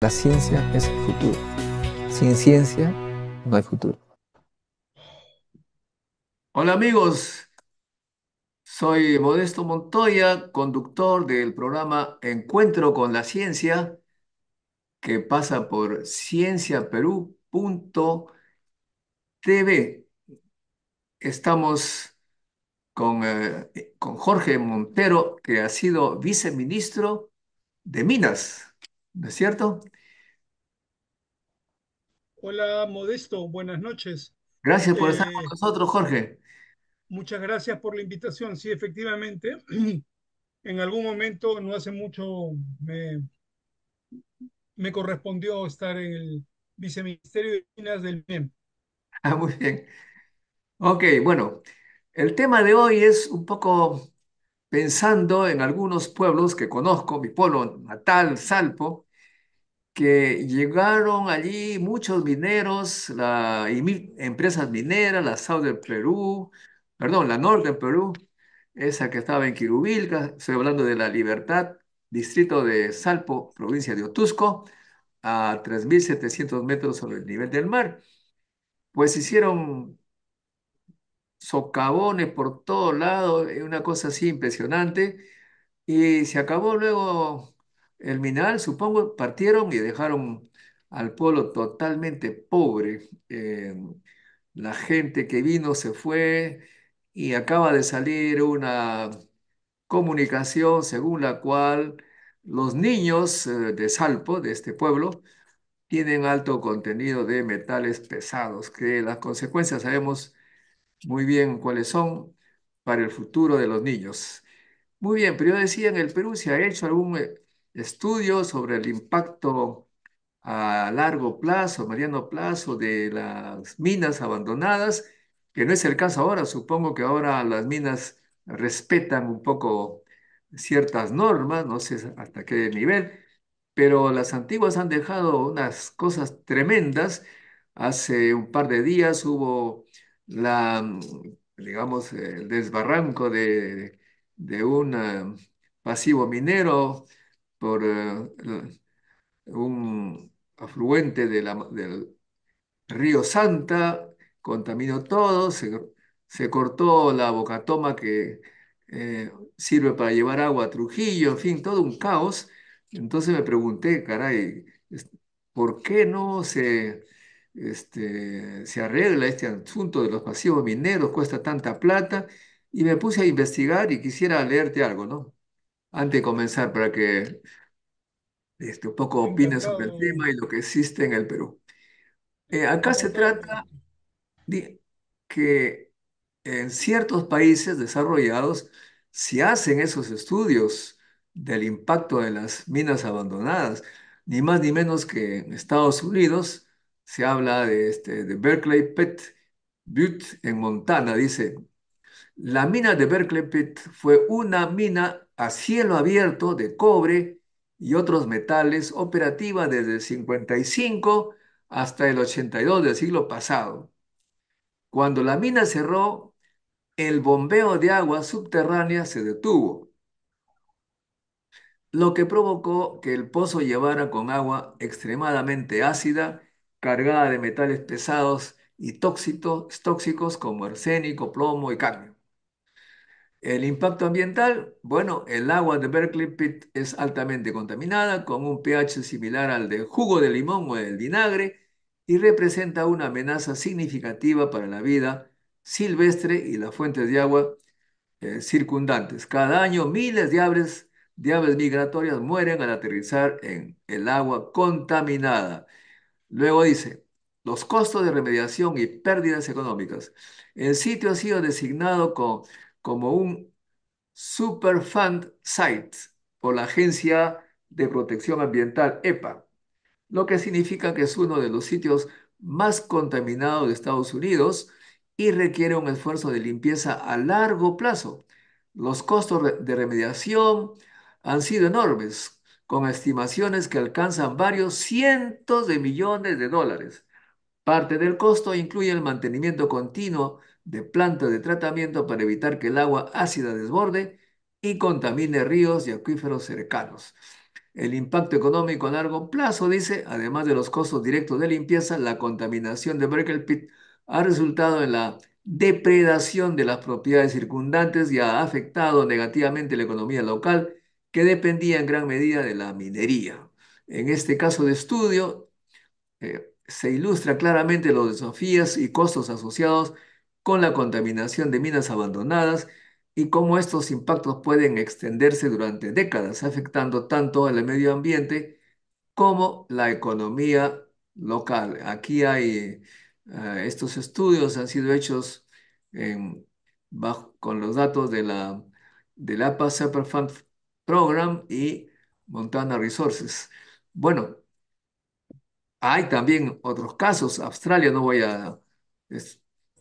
La ciencia es el futuro. Sin ciencia no hay futuro. Hola amigos, soy Modesto Montoya, conductor del programa Encuentro con la Ciencia, que pasa por cienciaperú.tv. Estamos con Jorge Montero, que ha sido viceministro de Minas, ¿no es cierto? Hola, Modesto, buenas noches. Gracias por estar con Eh, nosotros, Jorge. Muchas gracias por la invitación. Sí, efectivamente, en algún momento, no hace mucho, me correspondió estar en el Viceministerio de Minas del MIEM. Muy bien. Ok, bueno, el tema de hoy es un poco pensando en algunos pueblos que conozco, mi pueblo natal, Salpo, que llegaron allí muchos mineros, empresas mineras, la Southern Perú, perdón, la Northern Perú, esa que estaba en Quirubilca, estoy hablando de La Libertad, distrito de Salpo, provincia de Otusco, a 3.700 metros sobre el nivel del mar. Pues hicieron socavones por todos lados, una cosa así impresionante. Y se acabó luego el mineral, supongo, partieron y dejaron al pueblo totalmente pobre. La gente que vino se fue y acaba de salir una comunicación según la cual los niños de Salpo, de este pueblo, tienen alto contenido de metales pesados, que las consecuencias sabemos muy bien cuáles son para el futuro de los niños. Muy bien, pero yo decía, en el Perú se ha hecho algún estudio sobre el impacto a largo plazo, mediano plazo de las minas abandonadas, que no es el caso ahora. Supongo que ahora las minas respetan un poco ciertas normas, no sé hasta qué nivel, pero las antiguas han dejado unas cosas tremendas. Hace un par de días hubo digamos, el desbarranco de un pasivo minero por un afluente del río Santa, contaminó todo, se cortó la bocatoma que sirve para llevar agua a Trujillo, en fin, todo un caos. Entonces me pregunté, caray, ¿por qué no se arregla este asunto de los pasivos mineros? Cuesta tanta plata. Y me puse a investigar y quisiera leerte algo, ¿no? Antes de comenzar, para que un poco opines sobre el Encantado, tema y lo que existe en el Perú. Acá se encantado. trata de que en ciertos países desarrollados se hacen esos estudios del impacto de las minas abandonadas, ni más ni menos que en Estados Unidos se habla de Berkeley Pit Butte en Montana. Dice, la mina de Berkeley Pit fue una mina a cielo abierto de cobre y otros metales operativa desde el 55 hasta el 82 del siglo pasado. Cuando la mina cerró, el bombeo de agua subterránea se detuvo, lo que provocó que el pozo llevara con agua extremadamente ácida, cargada de metales pesados y tóxicos como arsénico, plomo y cadmio. El impacto ambiental, bueno, el agua de Berkeley Pit es altamente contaminada, con un pH similar al del jugo de limón o del vinagre, y representa una amenaza significativa para la vida silvestre y las fuentes de agua circundantes. Cada año miles de aves migratorias mueren al aterrizar en el agua contaminada. Luego dice, los costos de remediación y pérdidas económicas. El sitio ha sido designado como un Superfund Site por la Agencia de Protección Ambiental EPA, lo que significa que es uno de los sitios más contaminados de Estados Unidos y requiere un esfuerzo de limpieza a largo plazo. Los costos de remediación han sido enormes, con estimaciones que alcanzan varios cientos de millones de dólares. Parte del costo incluye el mantenimiento continuo de plantas de tratamiento para evitar que el agua ácida desborde y contamine ríos y acuíferos cercanos. El impacto económico a largo plazo, dice, además de los costos directos de limpieza, la contaminación de Brickell Pit ha resultado en la depredación de las propiedades circundantes y ha afectado negativamente la economía local, que dependía en gran medida de la minería. En este caso de estudio, se ilustra claramente los desafíos y costos asociados con la contaminación de minas abandonadas y cómo estos impactos pueden extenderse durante décadas, afectando tanto al medio ambiente como la economía local. Aquí hay estos estudios han sido hechos con los datos del APA Superfund Program y Montana Resources. Bueno, hay también otros casos. Australia, no voy a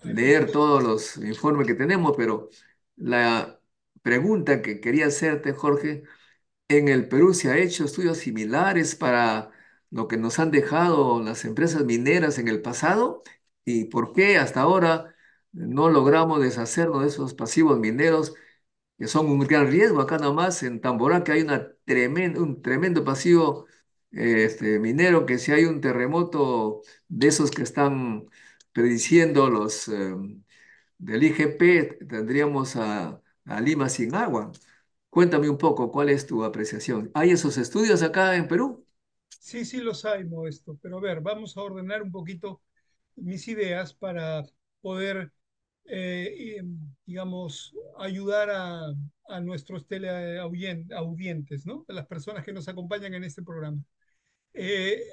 Hay leer muchos. todos los informes que tenemos, pero la pregunta que quería hacerte, Jorge, en el Perú se ha hecho estudios similares para lo que nos han dejado las empresas mineras en el pasado y por qué hasta ahora no logramos deshacernos de esos pasivos mineros que son un gran riesgo. Acá nomás en Tamborá que hay un tremendo pasivo minero, que si hay un terremoto de esos que están prediciendo los del IGP, tendríamos a Lima sin agua. Cuéntame un poco, ¿cuál es tu apreciación? ¿Hay esos estudios acá en Perú? Sí, sí los hay, Modesto, pero a ver, vamos a ordenar un poquito mis ideas para poder, digamos, ayudar a nuestros teleaudientes, ¿no? A las personas que nos acompañan en este programa.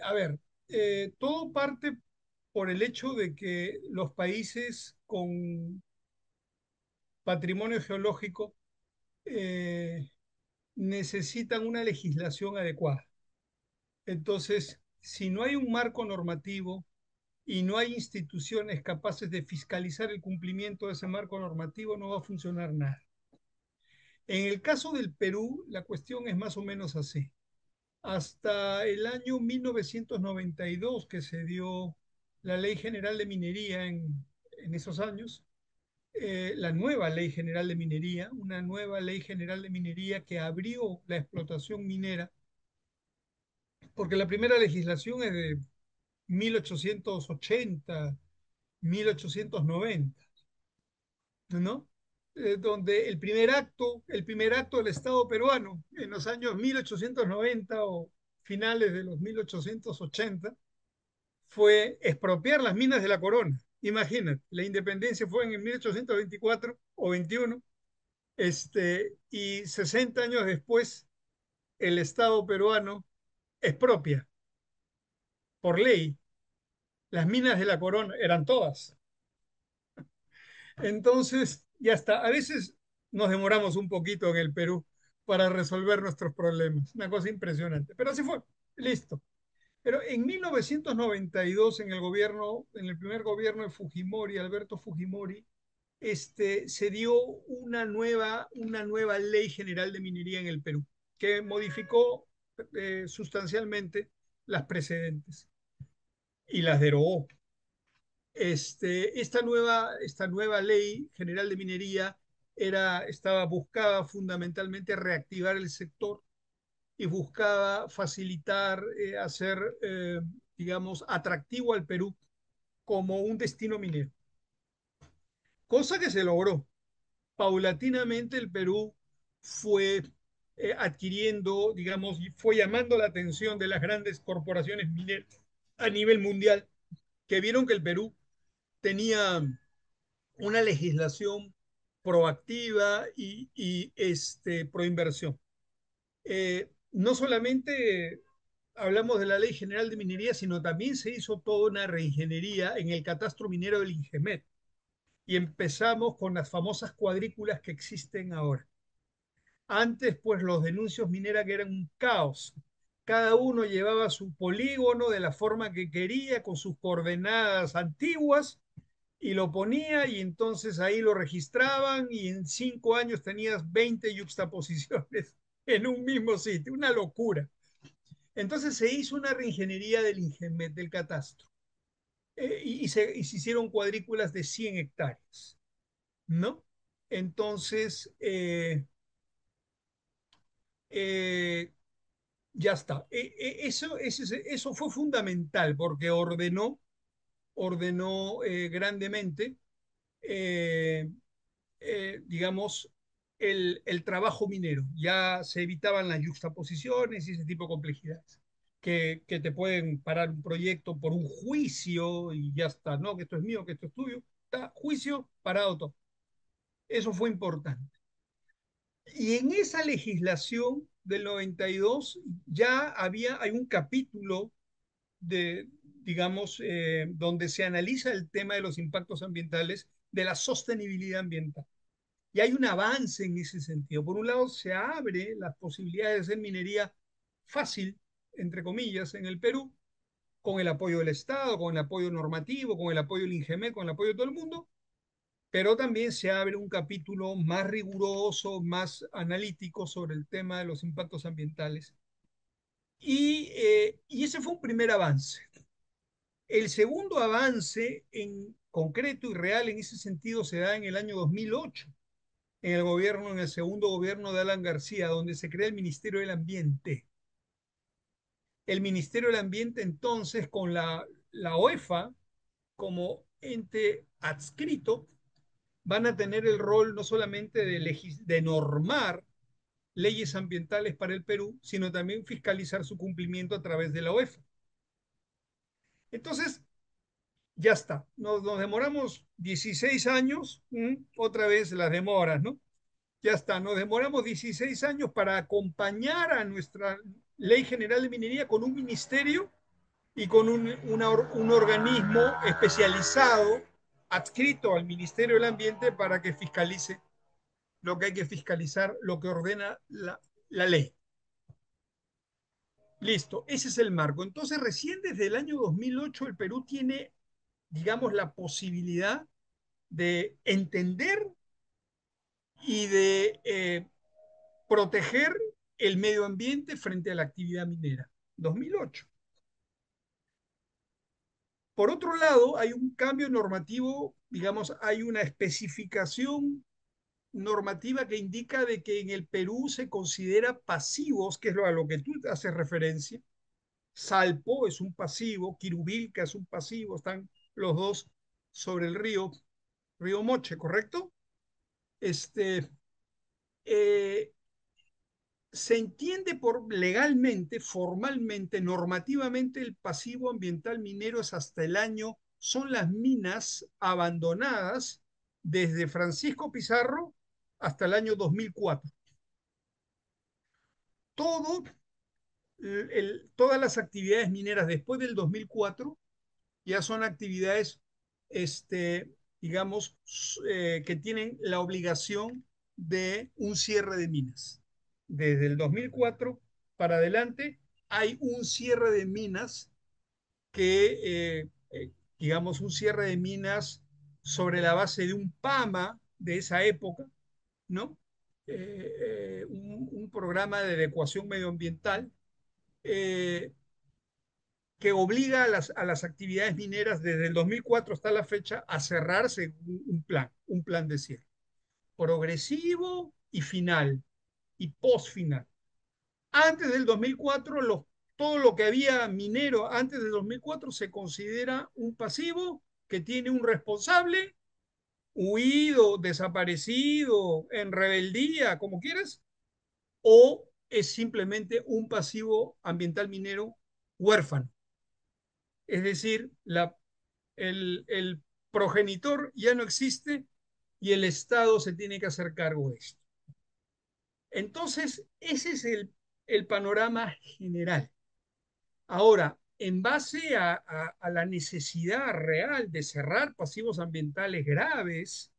A ver, todo parte por el hecho de que los países con patrimonio geológico eh, necesitan una legislación adecuada. Entonces, si no hay un marco normativo y no hay instituciones capaces de fiscalizar el cumplimiento de ese marco normativo, no va a funcionar nada. En el caso del Perú, la cuestión es más o menos así. Hasta el año 1992, que se dio la Ley General de Minería en esos años, la nueva Ley General de Minería, una nueva Ley General de Minería que abrió la explotación minera, porque la primera legislación es de 1880, 1890, ¿no? Donde el primer acto del Estado peruano en los años 1890 o finales de los 1880 fue expropiar las minas de la corona. Imagínate, la independencia fue en el 1824 o 21, y 60 años después el Estado peruano expropia por ley las minas de la corona, eran todas. Entonces, ya está. A veces nos demoramos un poquito en el Perú para resolver nuestros problemas. Una cosa impresionante. Pero así fue. Listo. Pero en 1992, en el primer gobierno de Fujimori, Alberto Fujimori, se dio una nueva ley general de minería en el Perú, que modificó sustancialmente las precedentes y las derogó. Esta nueva ley general de minería buscaba fundamentalmente reactivar el sector y buscaba facilitar, hacer, digamos, atractivo al Perú como un destino minero. Cosa que se logró. Paulatinamente el Perú fue adquiriendo, digamos, y fue llamando la atención de las grandes corporaciones mineras a nivel mundial, que vieron que el Perú tenía una legislación proactiva y pro inversión. No solamente hablamos de la Ley General de Minería, sino también se hizo toda una reingeniería en el catastro minero del INGEMET y empezamos con las famosas cuadrículas que existen ahora. Antes, pues los denuncios mineras que eran un caos. Cada uno llevaba su polígono de la forma que quería, con sus coordenadas antiguas, y lo ponía y entonces ahí lo registraban y en 5 años tenías 20 yuxtaposiciones en un mismo sitio, una locura. Entonces se hizo una reingeniería del Ingemet, del catastro, y se hicieron cuadrículas de 100 hectáreas, ¿no? Entonces, eh, ya está. Eso fue fundamental porque ordenó grandemente, eh, digamos, el trabajo minero. Ya se evitaban las yuxtaposiciones y ese tipo de complejidades que te pueden parar un proyecto por un juicio y ya está, ¿no? Que esto es mío, que esto es tuyo. Está, juicio, parado todo. Eso fue importante. Y en esa legislación del 92 hay un capítulo digamos, donde se analiza el tema de los impactos ambientales, de la sostenibilidad ambiental. Y hay un avance en ese sentido. Por un lado, se abre las posibilidades de hacer minería fácil, entre comillas, en el Perú, con el apoyo del Estado, con el apoyo normativo, con el apoyo del INGEMET, con el apoyo de todo el mundo, pero también se abre un capítulo más riguroso, más analítico sobre el tema de los impactos ambientales. Y ese fue un primer avance. El segundo avance en concreto y real en ese sentido se da en el año 2008, en el segundo gobierno de Alan García, donde se crea el Ministerio del Ambiente. El Ministerio del Ambiente entonces con la OEFA como ente adscrito van a tener el rol no solamente de normar leyes ambientales para el Perú, sino también fiscalizar su cumplimiento a través de la OEFA. Entonces, ya está. Nos demoramos 16 años, otra vez las demoras, ¿no? Ya está, nos demoramos 16 años para acompañar a nuestra Ley General de Minería con un ministerio y con un organismo especializado adscrito al Ministerio del Ambiente para que fiscalice lo que hay que fiscalizar, lo que ordena la ley. Listo, ese es el marco. Entonces, recién desde el año 2008 el Perú tiene, digamos, la posibilidad de entender y de proteger el medio ambiente frente a la actividad minera. 2008. Por otro lado, hay un cambio normativo, digamos, hay una especificación normativa que indica de que en el Perú se considera pasivos, que es a lo que tú haces referencia. Salpo es un pasivo, Quirubilca es un pasivo, están los dos sobre el río Moche, ¿correcto? Este, eh, Se entiende por legalmente, formalmente, normativamente, el pasivo ambiental minero es hasta el año, son las minas abandonadas desde Francisco Pizarro hasta el año 2004. Todo, todas las actividades mineras después del 2004 ya son actividades, digamos, que tienen la obligación de un cierre de minas. Desde el 2004 para adelante hay un cierre de minas digamos, un cierre de minas sobre la base de un PAMA de esa época, ¿no? Un programa de adecuación medioambiental eh, que obliga a las actividades mineras desde el 2004 hasta la fecha a cerrarse un plan de cierre, progresivo y final, y post-final. Antes del 2004, todo lo que había minero antes del 2004 se considera un pasivo que tiene un responsable, huido, desaparecido, en rebeldía, como quieras, o es simplemente un pasivo ambiental minero huérfano. Es decir, el progenitor ya no existe y el Estado se tiene que hacer cargo de esto. Entonces, ese es el panorama general. Ahora, en base a la necesidad real de cerrar pasivos ambientales graves,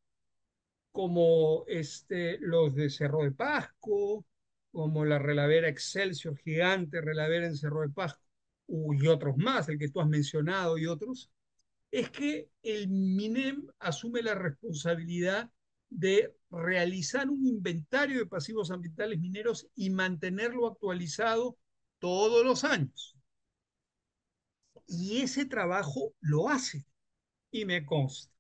como los de Cerro de Pasco, como la relavera Excelsior gigante, relavera en Cerro de Pasco, y otros más, el que tú has mencionado y otros, es que el MINEM asume la responsabilidad de realizar un inventario de pasivos ambientales mineros y mantenerlo actualizado todos los años. Y ese trabajo lo hace y me consta.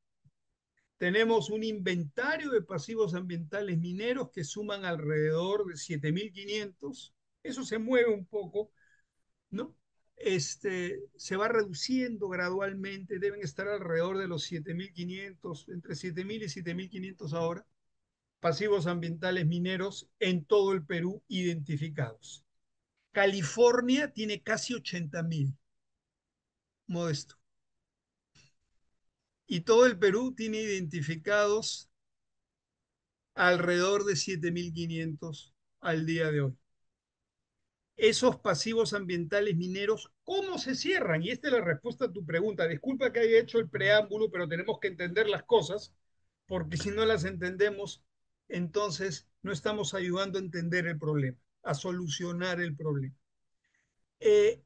Tenemos un inventario de pasivos ambientales mineros que suman alrededor de 7.500 Eso se mueve un poco, ¿no? Se va reduciendo gradualmente, deben estar alrededor de los 7.500, entre 7.000 y 7.500 ahora, pasivos ambientales mineros en todo el Perú identificados. California tiene casi 80.000, Modesto. Y todo el Perú tiene identificados alrededor de 7.500 al día de hoy. Esos pasivos ambientales mineros, ¿cómo se cierran? Y esta es la respuesta a tu pregunta. Disculpa que haya hecho el preámbulo, pero tenemos que entender las cosas, porque si no las entendemos, entonces no estamos ayudando a entender el problema, a solucionar el problema. Eh,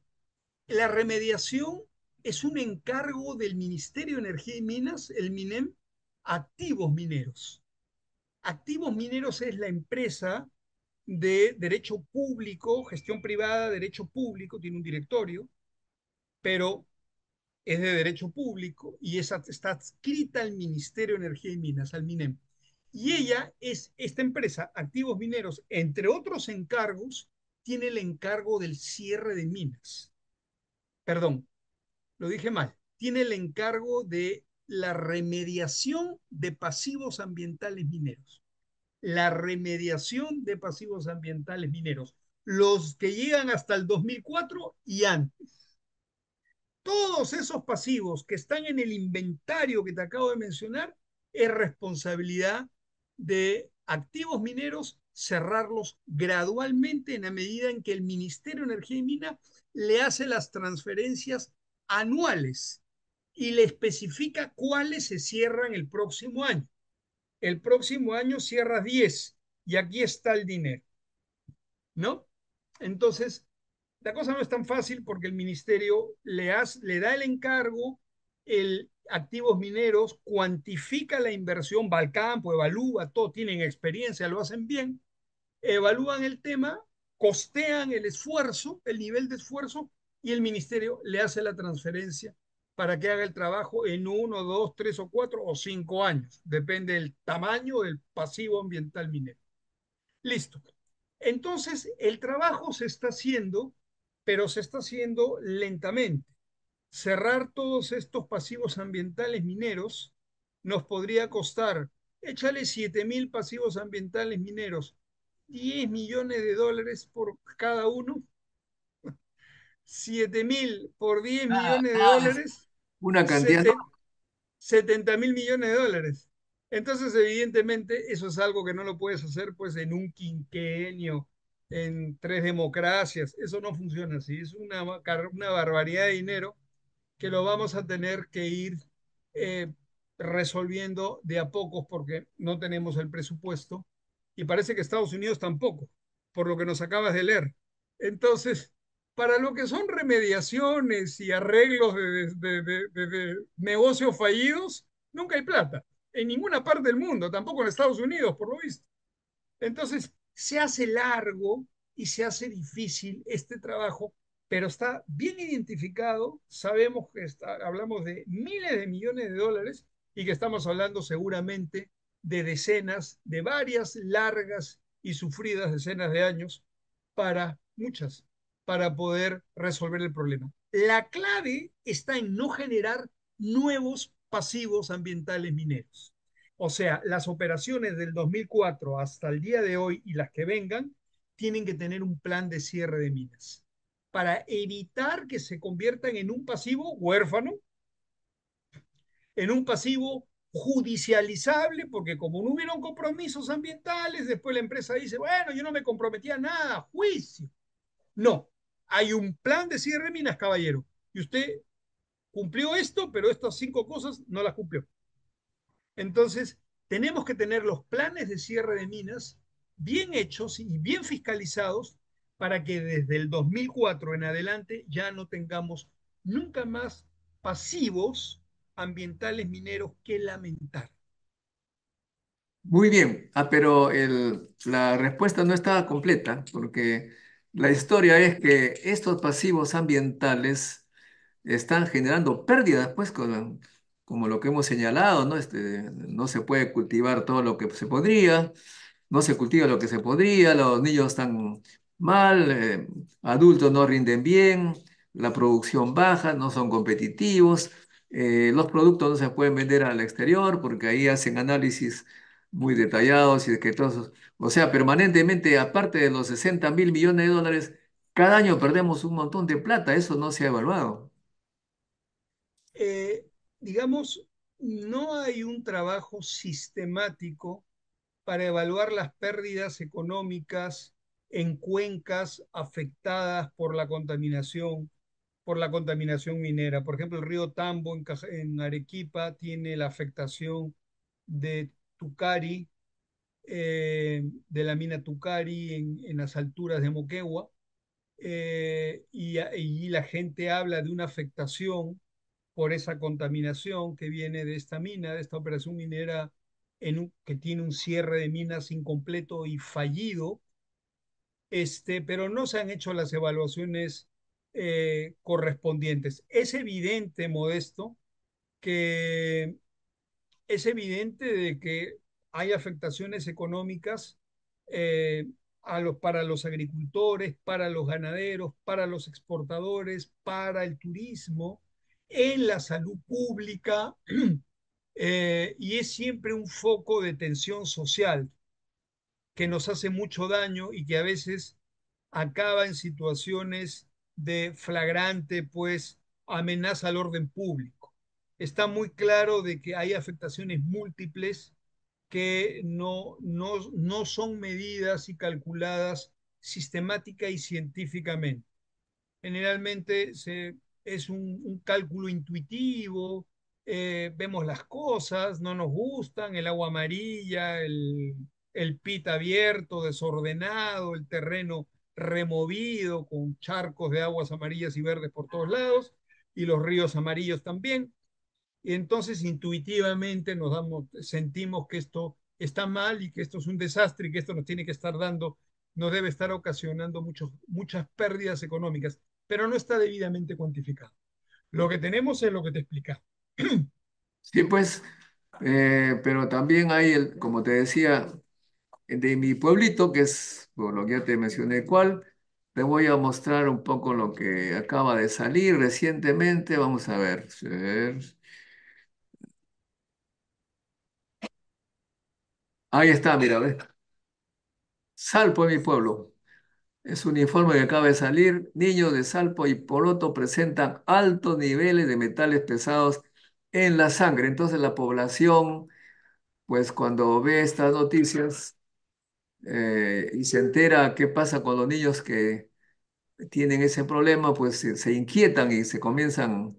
la remediación es un encargo del Ministerio de Energía y Minas, el MINEM, activos mineros. Activos Mineros es la empresa de derecho público, gestión privada, derecho público, tiene un directorio, pero es de derecho público y está adscrita al Ministerio de Energía y Minas, al MINEM. Y ella es esta empresa, Activos Mineros, entre otros encargos, tiene el encargo del cierre de minas. Perdón, lo dije mal. Tiene el encargo de la remediación de pasivos ambientales mineros. La remediación de pasivos ambientales mineros, los que llegan hasta el 2004 y antes. Todos esos pasivos que están en el inventario que te acabo de mencionar es responsabilidad de activos mineros cerrarlos gradualmente en la medida en que el Ministerio de Energía y Minas le hace las transferencias anuales y le especifica cuáles se cierran el próximo año. El próximo año cierras 10 y aquí está el dinero, ¿no? Entonces, la cosa no es tan fácil porque el ministerio le da el encargo, el activos mineros, cuantifica la inversión, va al campo, evalúa, todo, tienen experiencia, lo hacen bien, evalúan el tema, costean el esfuerzo, el nivel de esfuerzo, y el ministerio le hace la transferencia para que haga el trabajo en 1, 2, 3 o 4 o 5 años, depende del tamaño del pasivo ambiental minero. Listo. Entonces, el trabajo se está haciendo, pero se está haciendo lentamente. Cerrar todos estos pasivos ambientales mineros nos podría costar, échale 7.000 pasivos ambientales mineros, 10 millones de dólares por cada uno, 7.000 por 10 millones de Nada, dólares, una cantidad, ¿no? 70.000 millones de dólares. Entonces, evidentemente, eso es algo que no lo puedes hacer pues en un quinquenio, en 3 democracias. Eso no funciona así. Es una barbaridad de dinero que lo vamos a tener que ir eh, resolviendo de a pocos porque no tenemos el presupuesto y parece que Estados Unidos tampoco, por lo que nos acabas de leer. Entonces, para lo que son remediaciones y arreglos de negocios fallidos, nunca hay plata. En ninguna parte del mundo, tampoco en Estados Unidos, por lo visto. Entonces, se hace largo y se hace difícil este trabajo, pero está bien identificado. Sabemos que hablamos de miles de millones de dólares y que estamos hablando seguramente de decenas, de varias largas y sufridas decenas de años para muchas, para poder resolver el problema. La clave está en no generar nuevos pasivos ambientales mineros. O sea, las operaciones del 2004 hasta el día de hoy y las que vengan tienen que tener un plan de cierre de minas para evitar que se conviertan en un pasivo huérfano, en un pasivo judicializable, porque como no hubieron compromisos ambientales, después la empresa dice, bueno, yo no me comprometía a nada, juicio. No, hay un plan de cierre de minas, caballero, y usted cumplió esto, pero estas 5 cosas no las cumplió. Entonces, tenemos que tener los planes de cierre de minas bien hechos y bien fiscalizados para que desde el 2004 en adelante ya no tengamos nunca más pasivos ambientales mineros que lamentar. Muy bien. Pero la respuesta no está completa, porque la historia es que estos pasivos ambientales están generando pérdidas, pues, como lo que hemos señalado, ¿no? No se puede cultivar todo lo que se podría, no se cultiva lo que se podría, los niños están mal, adultos no rinden bien, la producción baja, no son competitivos, los productos no se pueden vender al exterior porque ahí hacen análisis muy detallados y decretosos. O sea, permanentemente, aparte de los 60.000 millones de dólares, cada año perdemos un montón de plata, eso no se ha evaluado. Eh, digamos, no hay un trabajo sistemático para evaluar las pérdidas económicas en cuencas afectadas por la contaminación minera. Por ejemplo, el río Tambo en Arequipa tiene la afectación de Tucari, de la mina Tucari en las alturas de Moquegua, y la gente habla de una afectación por esa contaminación que viene de esta mina, de esta operación minera que tiene un cierre de minas incompleto y fallido, pero no se han hecho las evaluaciones correspondientes. Es evidente, Modesto, que es evidente de que hay afectaciones económicas eh, para los agricultores, para los ganaderos, para los exportadores, para el turismo, en la salud pública, y es siempre un foco de tensión social que nos hace mucho daño y que a veces acaba en situaciones de flagrante, pues, amenaza al orden público. Está muy claro de que hay afectaciones múltiples que no son medidas y calculadas sistemática y científicamente. Generalmente es un cálculo intuitivo, vemos las cosas, no nos gustan, el agua amarilla, el pit abierto, desordenado, el terreno removido con charcos de aguas amarillas y verdes por todos lados, y los ríos amarillos también. Y entonces intuitivamente sentimos que esto está mal y que esto es un desastre y que esto nos tiene que estar dando, nos debe estar ocasionando muchas pérdidas económicas, pero no está debidamente cuantificado. Lo que tenemos es lo que te explicaba. Sí, pues, pero también hay, como te decía, de mi pueblito, que es, por lo que ya te mencioné cuál, te voy a mostrar un poco lo que acaba de salir recientemente. Vamos a ver. A ver. Ahí está, mira, ¿ves? Salpo es mi pueblo. Es un informe que acaba de salir. Niños de Salpo y Poroto presentan altos niveles de metales pesados en la sangre. Entonces la población, pues cuando ve estas noticias y se entera qué pasa con los niños que tienen ese problema, pues se inquietan y se comienzan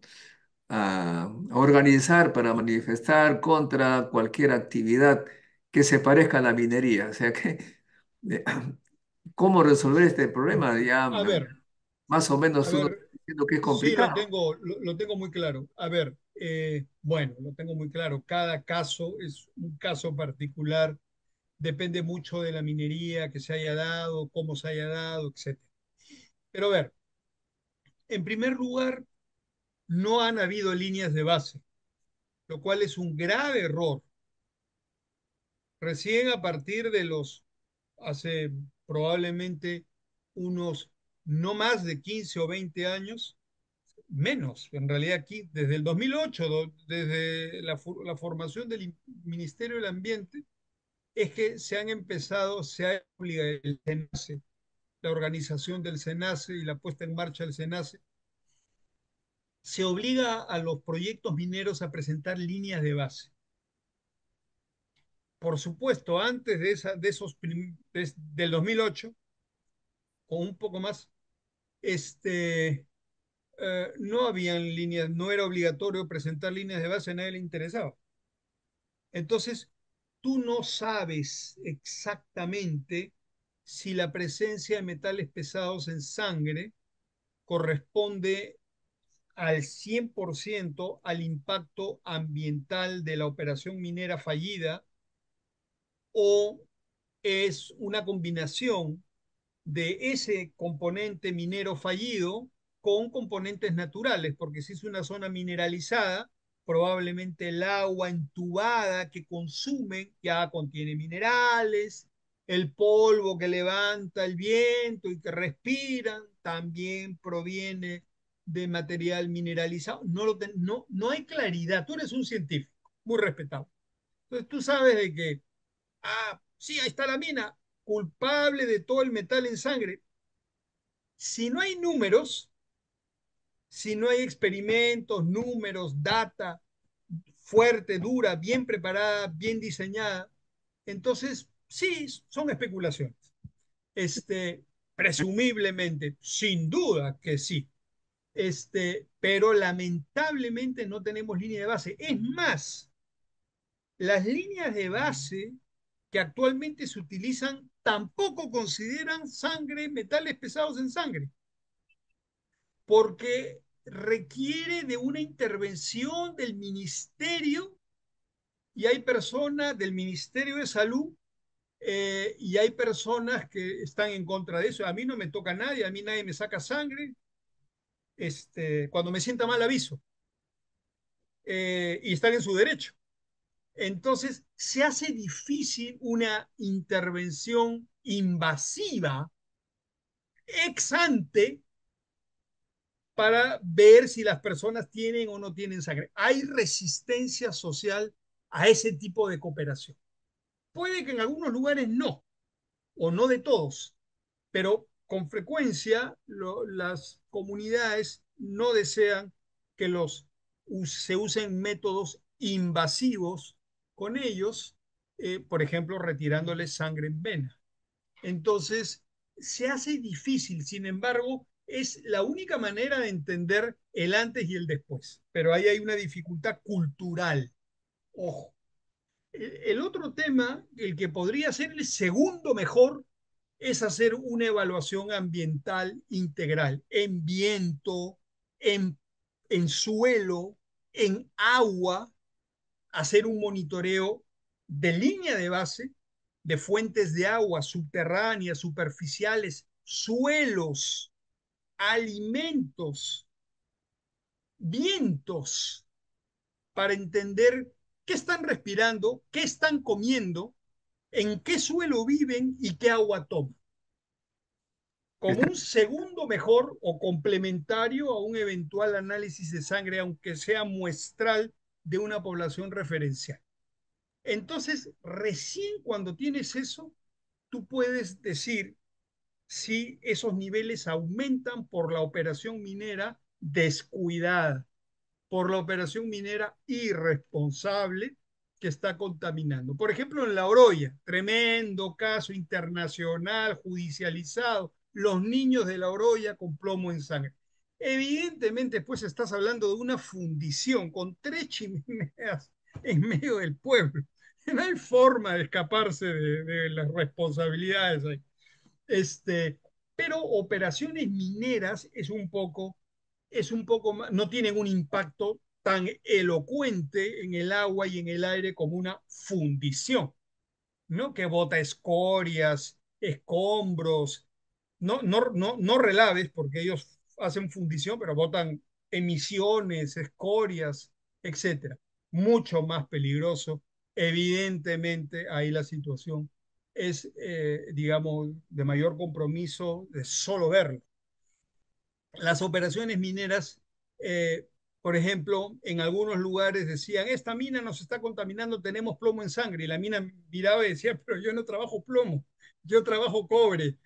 a organizar para manifestar contra cualquier actividad que se parezca a la minería. O sea que, eh, ¿cómo resolver este problema? Ya A ver, más o menos a tú nos ver, estás diciendo que es sí complicado. lo tengo muy claro. A ver, bueno, lo tengo muy claro. Cada caso es un caso particular, depende mucho de la minería que se haya dado, cómo se haya dado, etcétera. Pero a ver, en primer lugar, no han habido líneas de base, lo cual es un grave error. Recién a partir de hace probablemente unos no más de 15 o 20 años, menos, en realidad aquí, desde el 2008, desde la formación del Ministerio del Ambiente, es que se ha obligado el SENACE, la organización del SENACE y la puesta en marcha del SENACE, se obliga a los proyectos mineros a presentar líneas de base. Por supuesto, antes del 2008, o un poco más, no habían líneas, no era obligatorio presentar líneas de base, a nadie le interesaba. Entonces, tú no sabes exactamente si la presencia de metales pesados en sangre corresponde al 100% al impacto ambiental de la operación minera fallida, o es una combinación de ese componente minero fallido con componentes naturales, porque si es una zona mineralizada, probablemente el agua entubada que consumen ya contiene minerales, El polvo que levanta el viento y que respiran también proviene de material mineralizado. No hay claridad. Tú eres un científico, muy respetado. Entonces tú sabes de que, sí, ahí está la mina, culpable de todo el metal en sangre. Si no hay números, si no hay experimentos, números, data fuerte, dura, bien preparada, bien diseñada, entonces sí, son especulaciones. Presumiblemente, sin duda que sí. Pero lamentablemente no tenemos línea de base. Es más, las líneas de base que actualmente se utilizan tampoco consideran sangre, metales pesados en sangre, porque requiere de una intervención del ministerio y hay personas del Ministerio de Salud y hay personas que están en contra de eso. A mí no me toca nadie, a mí nadie me saca sangre. Cuando me sienta mal aviso y están en su derecho. Entonces, se hace difícil una intervención invasiva ex ante para ver si las personas tienen o no tienen sangre. Hay resistencia social a ese tipo de cooperación. Puede que en algunos lugares no, o no de todos, pero con frecuencia las comunidades no desean que se usen métodos invasivos con ellos, por ejemplo, retirándoles sangre en vena. Entonces, se hace difícil, sin embargo, es la única manera de entender el antes y el después, pero ahí hay una dificultad cultural. Ojo. El otro tema, el que podría ser el segundo mejor, es hacer una evaluación ambiental integral en viento, en, en suelo, en agua, hacer un monitoreo de línea de base, de fuentes de agua subterráneas, superficiales, suelos, alimentos, vientos, para entender qué están respirando, qué están comiendo, en qué suelo viven y qué agua toman, como Está- un segundo mejor o complementario a un eventual análisis de sangre, aunque sea muestral de una población referencial. Entonces, recién cuando tienes eso, tú puedes decir si esos niveles aumentan por la operación minera descuidada, por la operación minera irresponsable que está contaminando. Por ejemplo, en La Oroya, tremendo caso internacional, judicializado, los niños de La Oroya con plomo en sangre. Evidentemente, pues estás hablando de una fundición con tres chimeneas en medio del pueblo. No hay forma de escaparse de las responsabilidades ahí. Este, pero operaciones mineras es un poco más, no tienen un impacto tan elocuente en el agua y en el aire como una fundición, ¿no? Que bota escorias, escombros, no relaves, porque ellos hacen fundición, pero botan emisiones, escorias, etcétera. Mucho más peligroso. Evidentemente, ahí la situación es, digamos, de mayor compromiso de solo verlo. Las operaciones mineras, eh, por ejemplo, en algunos lugares decían, esta mina nos está contaminando, tenemos plomo en sangre. Y la mina miraba y decía, pero yo no trabajo plomo, yo trabajo cobre.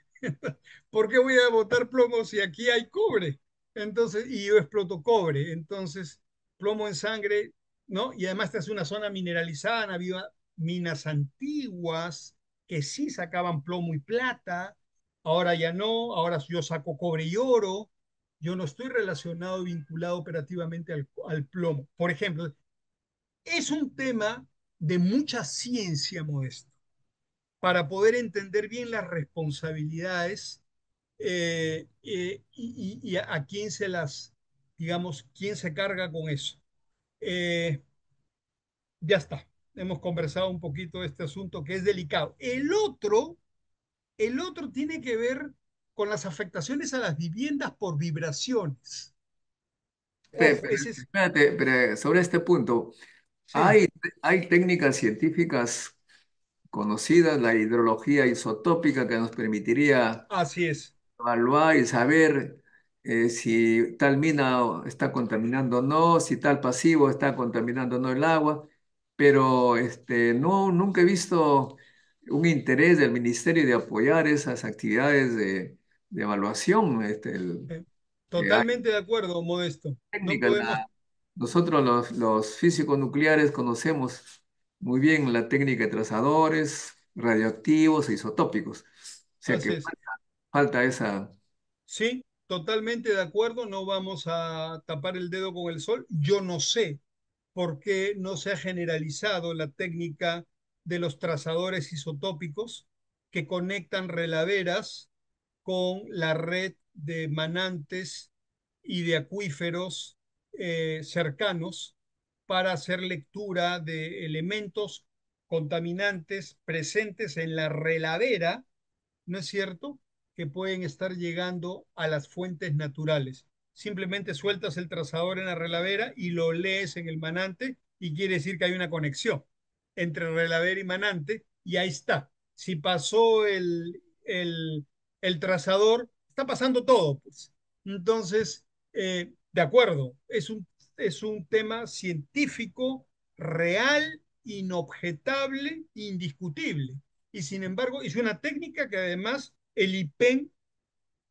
¿Por qué voy a botar plomo si aquí hay cobre? Entonces, y yo exploto cobre. Entonces, plomo en sangre, ¿no? Y además esta es una zona mineralizada, había minas antiguas que sí sacaban plomo y plata, ahora ya no, ahora yo saco cobre y oro, yo no estoy relacionado, vinculado operativamente al plomo. Por ejemplo, es un tema de mucha ciencia, Modesto, para poder entender bien las responsabilidades y a quién se las, digamos, quién se carga con eso. Eh, ya está, hemos conversado un poquito de este asunto que es delicado. El otro tiene que ver con las afectaciones a las viviendas por vibraciones. Ojo, ese es, Espérate, pero sobre este punto, sí, ¿hay, hay técnicas científicas conocidas, la hidrología isotópica que nos permitiría Así es. evaluar y saber si tal mina está contaminando o no, si tal pasivo está contaminando o no el agua, pero no, nunca he visto un interés del ministerio de apoyar esas actividades de evaluación. Eh, Hay Totalmente de acuerdo, Modesto. No técnica, podemos, nosotros los físicos nucleares conocemos muy bien la técnica de trazadores radioactivos e isotópicos, o sea así que es. falta esa. Sí, totalmente de acuerdo. No vamos a tapar el dedo con el sol. Yo no sé por qué no se ha generalizado la técnica de los trazadores isotópicos que conectan relaveras con la red de manantes y de acuíferos cercanos para hacer lectura de elementos contaminantes presentes en la relavera, ¿no es cierto?, que pueden estar llegando a las fuentes naturales. Simplemente sueltas el trazador en la relavera y lo lees en el manante y quiere decir que hay una conexión entre relavera y manante y ahí está. Si pasó el trazador, está pasando todo, pues. Entonces, de acuerdo, es un tema científico real, inobjetable, indiscutible. Y sin embargo, es una técnica que además el IPEN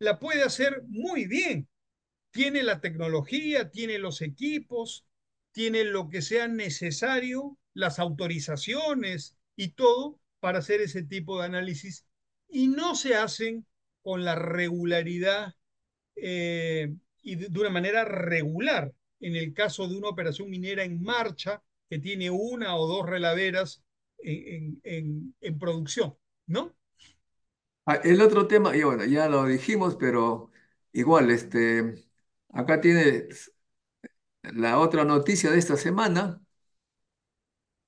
la puede hacer muy bien. Tiene la tecnología, tiene los equipos, tiene lo que sea necesario, las autorizaciones y todo para hacer ese tipo de análisis. Y no se hacen con la regularidad y de una manera regular. En el caso de una operación minera en marcha que tiene una o dos relaveras en producción, ¿no? El otro tema, y bueno, ya lo dijimos, pero igual, acá tiene la otra noticia de esta semana,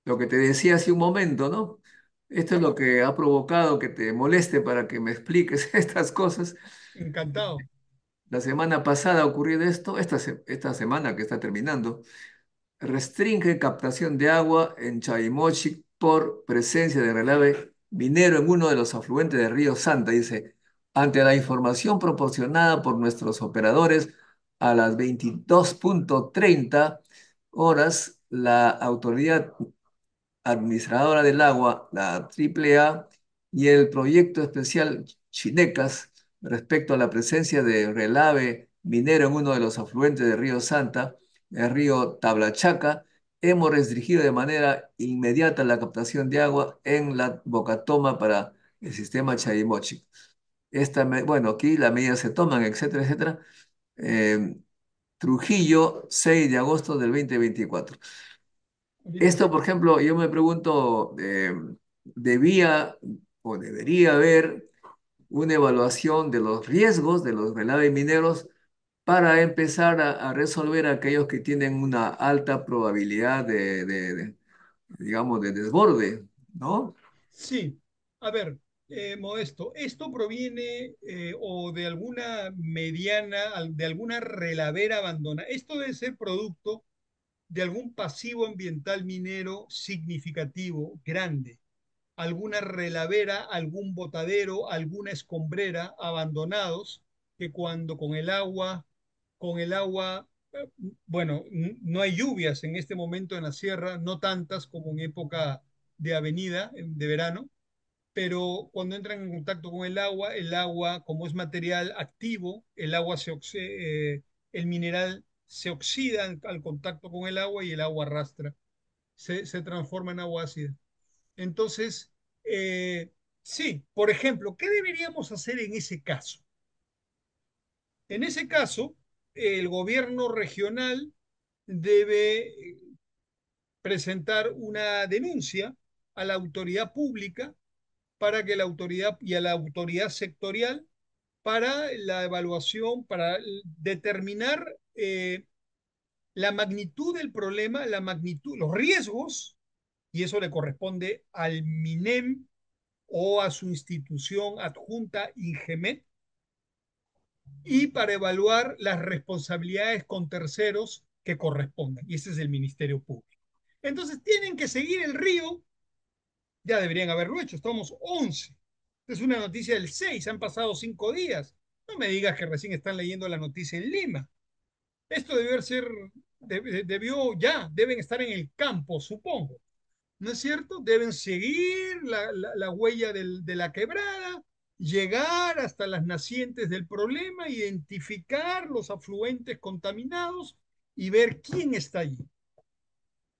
lo que te decía hace un momento, ¿no? Esto es lo que ha provocado que te moleste para que me expliques estas cosas. Encantado. La semana pasada ha ocurrido esto, esta semana que está terminando, restringe captación de agua en Chavimochic por presencia de relave minero en uno de los afluentes del río Santa. Dice, ante la información proporcionada por nuestros operadores a las 22:30 horas, la autoridad administradora del agua, la AAA, y el proyecto especial Chinecas respecto a la presencia de relave minero en uno de los afluentes del río Santa, el río Tablachaca, hemos restringido de manera inmediata la captación de agua en la bocatoma para el sistema Chayimochi. Bueno, aquí las medidas se toman, etcétera, etcétera. Eh, Trujillo, 6 de agosto del 2024. Listo. Esto, por ejemplo, yo me pregunto, ¿debía o debería haber una evaluación de los riesgos de los relaves mineros para empezar a resolver aquellos que tienen una alta probabilidad digamos, de desborde, ¿no? Sí, a ver, Modesto, esto proviene o de alguna mediana, de alguna relavera abandonada. Esto debe ser producto de algún pasivo ambiental minero significativo, grande, alguna relavera, algún botadero, alguna escombrera abandonados que cuando con el agua, bueno, no hay lluvias en este momento en la sierra, no tantas como en época de avenida, de verano, pero cuando entran en contacto con el agua, como es material activo, el mineral se oxida al contacto con el agua y el agua arrastra, se transforma en agua ácida. Entonces, sí, por ejemplo, ¿qué deberíamos hacer en ese caso? En ese caso, el gobierno regional debe presentar una denuncia a la autoridad pública para que la autoridad y a la autoridad sectorial para la evaluación, para determinar la magnitud del problema, la magnitud, los riesgos, y eso le corresponde al MINEM o a su institución adjunta INGEMET, y para evaluar las responsabilidades con terceros que correspondan. Y ese es el Ministerio Público. Entonces tienen que seguir el río Ya deberían haberlo hecho, estamos 11. Es una noticia del 6, han pasado 5 días. No me digas que recién están leyendo la noticia en Lima. Esto debió ya, deben estar en el campo, supongo. ¿No es cierto? Deben seguir la huella de la quebrada, llegar hasta las nacientes del problema, identificar los afluentes contaminados y ver quién está allí.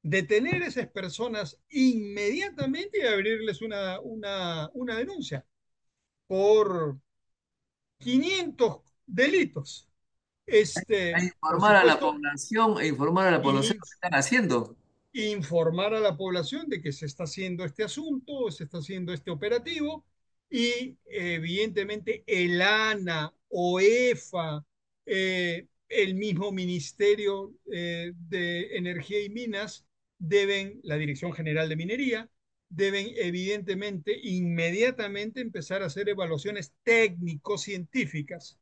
Detener a esas personas inmediatamente y abrirles una denuncia por 500 delitos. A Por informar a la supuesto, población, e informar a la población y lo que están haciendo. informar a la población de que se está haciendo este asunto, se está haciendo este operativo y evidentemente el ANA, OEFA, el mismo Ministerio de Energía y Minas deben, la Dirección General de Minería, deben evidentemente inmediatamente empezar a hacer evaluaciones técnico-científicas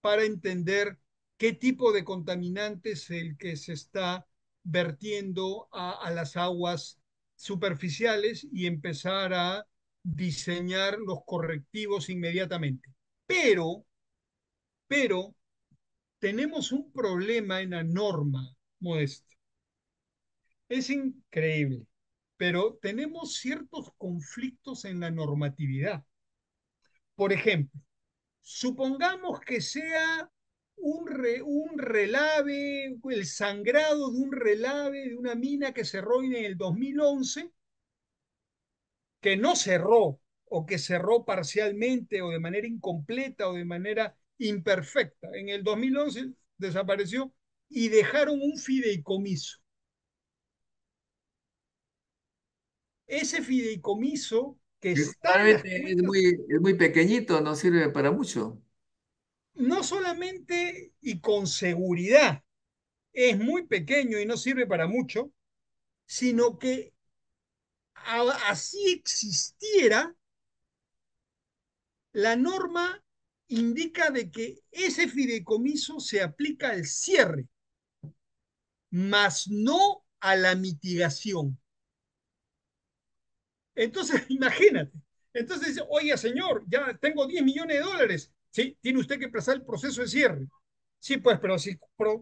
para entender qué tipo de contaminante es el que se está vertiendo las aguas superficiales y empezar a diseñar los correctivos inmediatamente. Pero, pero, tenemos un problema en la norma, Modesto. Es increíble, pero tenemos ciertos conflictos en la normatividad. Por ejemplo, supongamos que sea un relave, el sangrado de un relave de una mina que cerró en el 2011, que no cerró o que cerró parcialmente o de manera incompleta o de manera imperfecta. En el 2011 desapareció y dejaron un fideicomiso. Ese fideicomiso que Que está en las realmente cuentas, es muy pequeñito, no sirve para mucho. no solamente y con seguridad es muy pequeño y no sirve para mucho, sino que así existiera, la norma indica de que ese fideicomiso se aplica al cierre, más no a la mitigación. Entonces, imagínate. Entonces dice, oiga, señor, ya tengo 10 millones de dólares. Sí, tiene usted que empezar el proceso de cierre. Sí, pues, pero si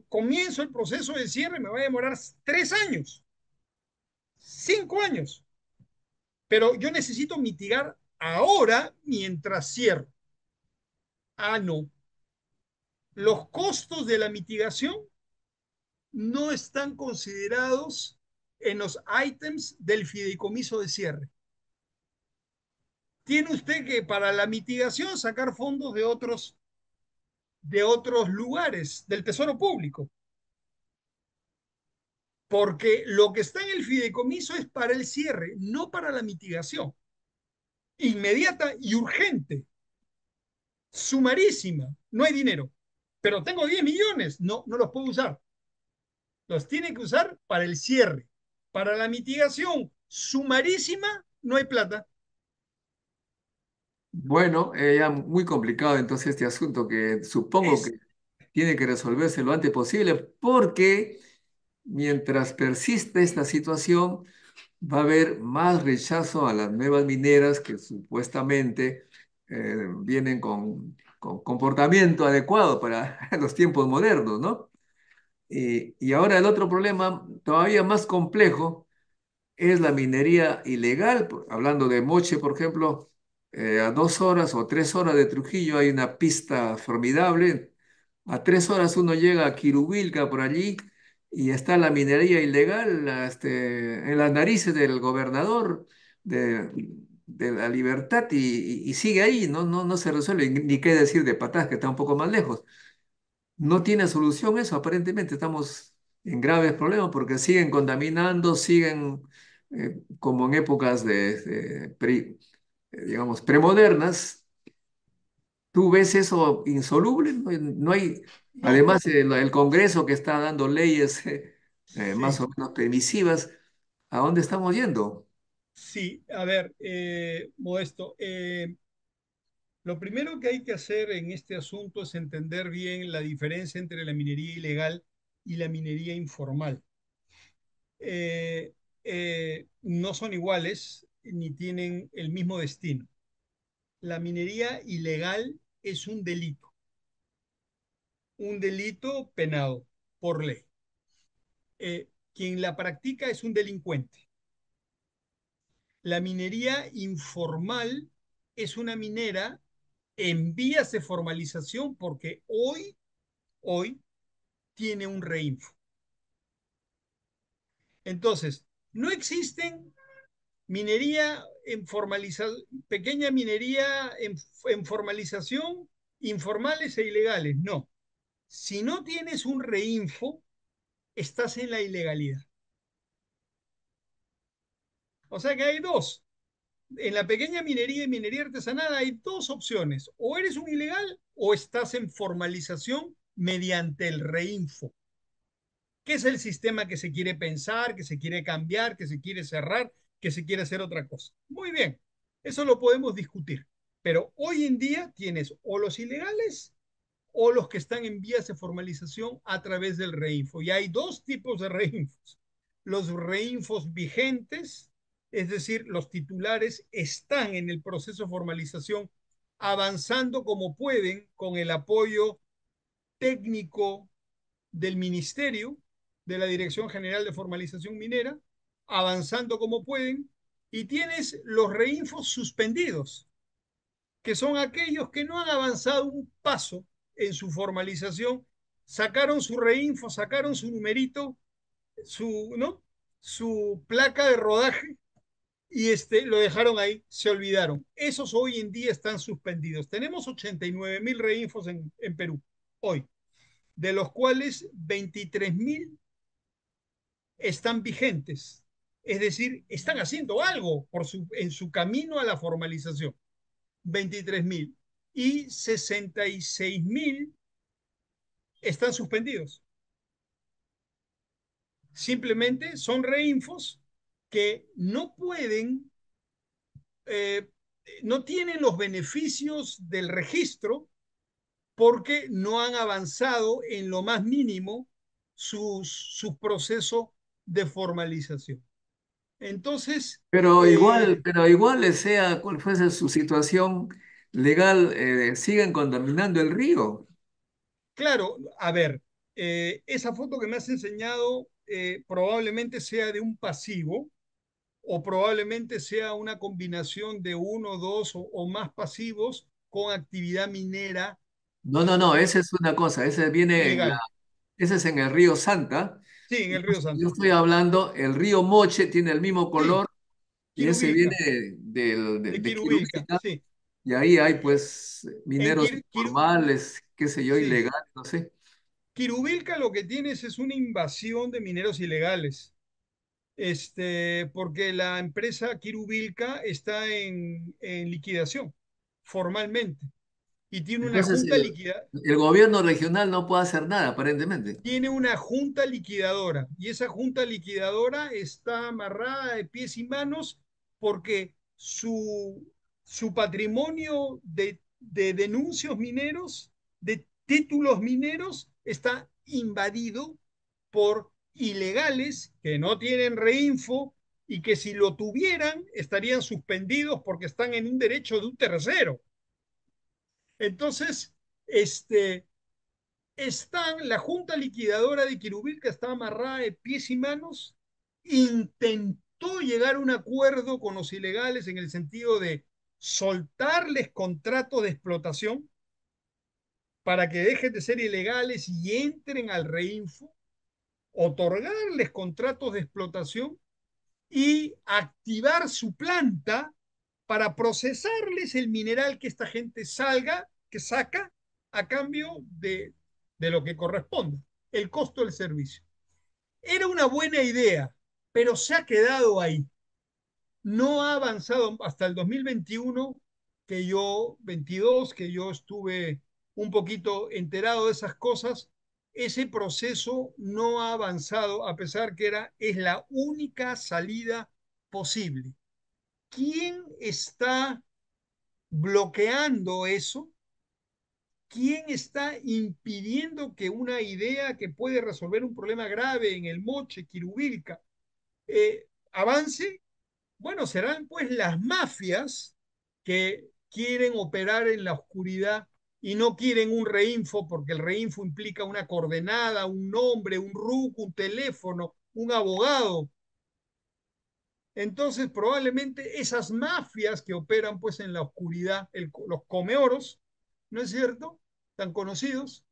comienzo el proceso de cierre me va a demorar 3 años, 5 años. Pero yo necesito mitigar ahora mientras cierro. Ah, no. Los costos de la mitigación no están considerados en los ítems del fideicomiso de cierre. Tiene usted que para la mitigación sacar fondos de otros lugares del Tesoro Público, porque lo que está en el fideicomiso es para el cierre, no para la mitigación. Inmediata y urgente, sumarísima, no hay dinero. Pero tengo 10 millones, no, no los puedo usar. Los tiene que usar para el cierre. Para la mitigación sumarísima, no hay plata. Bueno, ya muy complicado entonces este asunto que supongo Es, que tiene que resolverse lo antes posible porque mientras persiste esta situación va a haber más rechazo a las nuevas mineras que supuestamente vienen con comportamiento adecuado para los tiempos modernos, ¿no? Y ahora el otro problema todavía más complejo es la minería ilegal. Hablando de Moche, por ejemplo, a 2 horas o 3 horas de Trujillo hay una pista formidable. A 3 horas uno llega a Quirubilca por allí y está la minería ilegal en las narices del gobernador de la Libertad y sigue ahí, no se resuelve. Ni qué decir de Patás, que está un poco más lejos. No tiene solución eso, aparentemente estamos en graves problemas porque siguen contaminando, siguen como en épocas digamos, premodernas. ¿Tú ves eso insoluble? No hay, no, además el Congreso que está dando leyes más sí, o menos permisivas, ¿a dónde estamos yendo? sí. A ver, Modesto, lo primero que hay que hacer en este asunto es entender bien la diferencia entre la minería ilegal y la minería informal. No son iguales ni tienen el mismo destino. La minería ilegal es un delito penado por ley. Quien la practica es un delincuente. La minería informal es una minera en vías de formalización porque hoy tiene un reinfo. Entonces, no existen minería en pequeña minería en formalización, informales e ilegales. No. Si no tienes un reinfo, estás en la ilegalidad. O sea que hay dos. En la pequeña minería y minería artesanal hay dos opciones. O eres un ilegal o estás en formalización mediante el reinfo, que es el sistema que se quiere pensar, que se quiere cambiar, que se quiere cerrar, que se quiere hacer otra cosa. Muy bien, eso lo podemos discutir. Pero hoy en día tienes o los ilegales o los que están en vías de formalización a través del reinfo. Y hay dos tipos de reinfos. Los reinfos vigentes, es decir, los titulares están en el proceso de formalización avanzando como pueden con el apoyo técnico del Ministerio, de la Dirección General de Formalización Minera, avanzando como pueden, y tienes los reinfos suspendidos, que son aquellos que no han avanzado un paso en su formalización, sacaron su reinfo, sacaron su numerito, ¿no? Su placa de rodaje y lo dejaron ahí, se olvidaron. Esos hoy en día están suspendidos. Tenemos 89.000 reinfos en Perú hoy, de los cuales 23.000 están vigentes. Es decir, están haciendo algo en su camino a la formalización. 23.000 y 66.000 están suspendidos. Simplemente son reinfos que no pueden, eh, no tienen los beneficios del registro porque no han avanzado en lo más mínimo su proceso de formalización. Entonces, Pero igual, sea cual fuese su situación legal, siguen contaminando el río. claro, a ver, esa foto que me has enseñado probablemente sea de un pasivo o probablemente sea una combinación de uno, dos o más pasivos con actividad minera No, no, no, esa es una cosa, ilegal. ese es en el río Santa. Sí, en el río Yo Santa. estoy hablando, el río Moche tiene el mismo Sí, color y ese viene Quirubilca, de de Quirubilca, Quirubilca sí. y ahí hay pues En mineros formales, qué sé yo, sí. ilegales, no sé. Quirubilca lo que tienes es una invasión de mineros ilegales. Porque la empresa Quirubilca está en liquidación formalmente y Entonces el gobierno regional no puede hacer nada, aparentemente. tiene una junta liquidadora y esa junta liquidadora está amarrada de pies y manos porque su patrimonio de denuncios mineros, de títulos mineros, está invadido por ilegales que no tienen reinfo y que si lo tuvieran estarían suspendidos porque están en un derecho de un tercero. Entonces, la junta liquidadora de Quirubilca está amarrada de pies y manos, intentó llegar a un acuerdo con los ilegales en el sentido de soltarles contratos de explotación para que dejen de ser ilegales y entren al reinfo, otorgarles contratos de explotación y activar su planta para procesarles el mineral que esta gente que saca a cambio de lo que corresponde, el costo del servicio. Era una buena idea, pero se ha quedado ahí. No ha avanzado hasta el 2021, 22, que yo estuve un poquito enterado de esas cosas. Ese proceso no ha avanzado a pesar que es la única salida posible. ¿Quién está bloqueando eso? ¿Quién está impidiendo que una idea que puede resolver un problema grave en el Moche, Quirubilca, avance? Bueno, serán pues las mafias que quieren operar en la oscuridad y no quieren un reinfo porque el reinfo implica una coordenada, un nombre, un RUC, un teléfono, un abogado. Entonces, probablemente esas mafias que operan pues en la oscuridad, los comeoros, ¿no es cierto? Tan conocidos,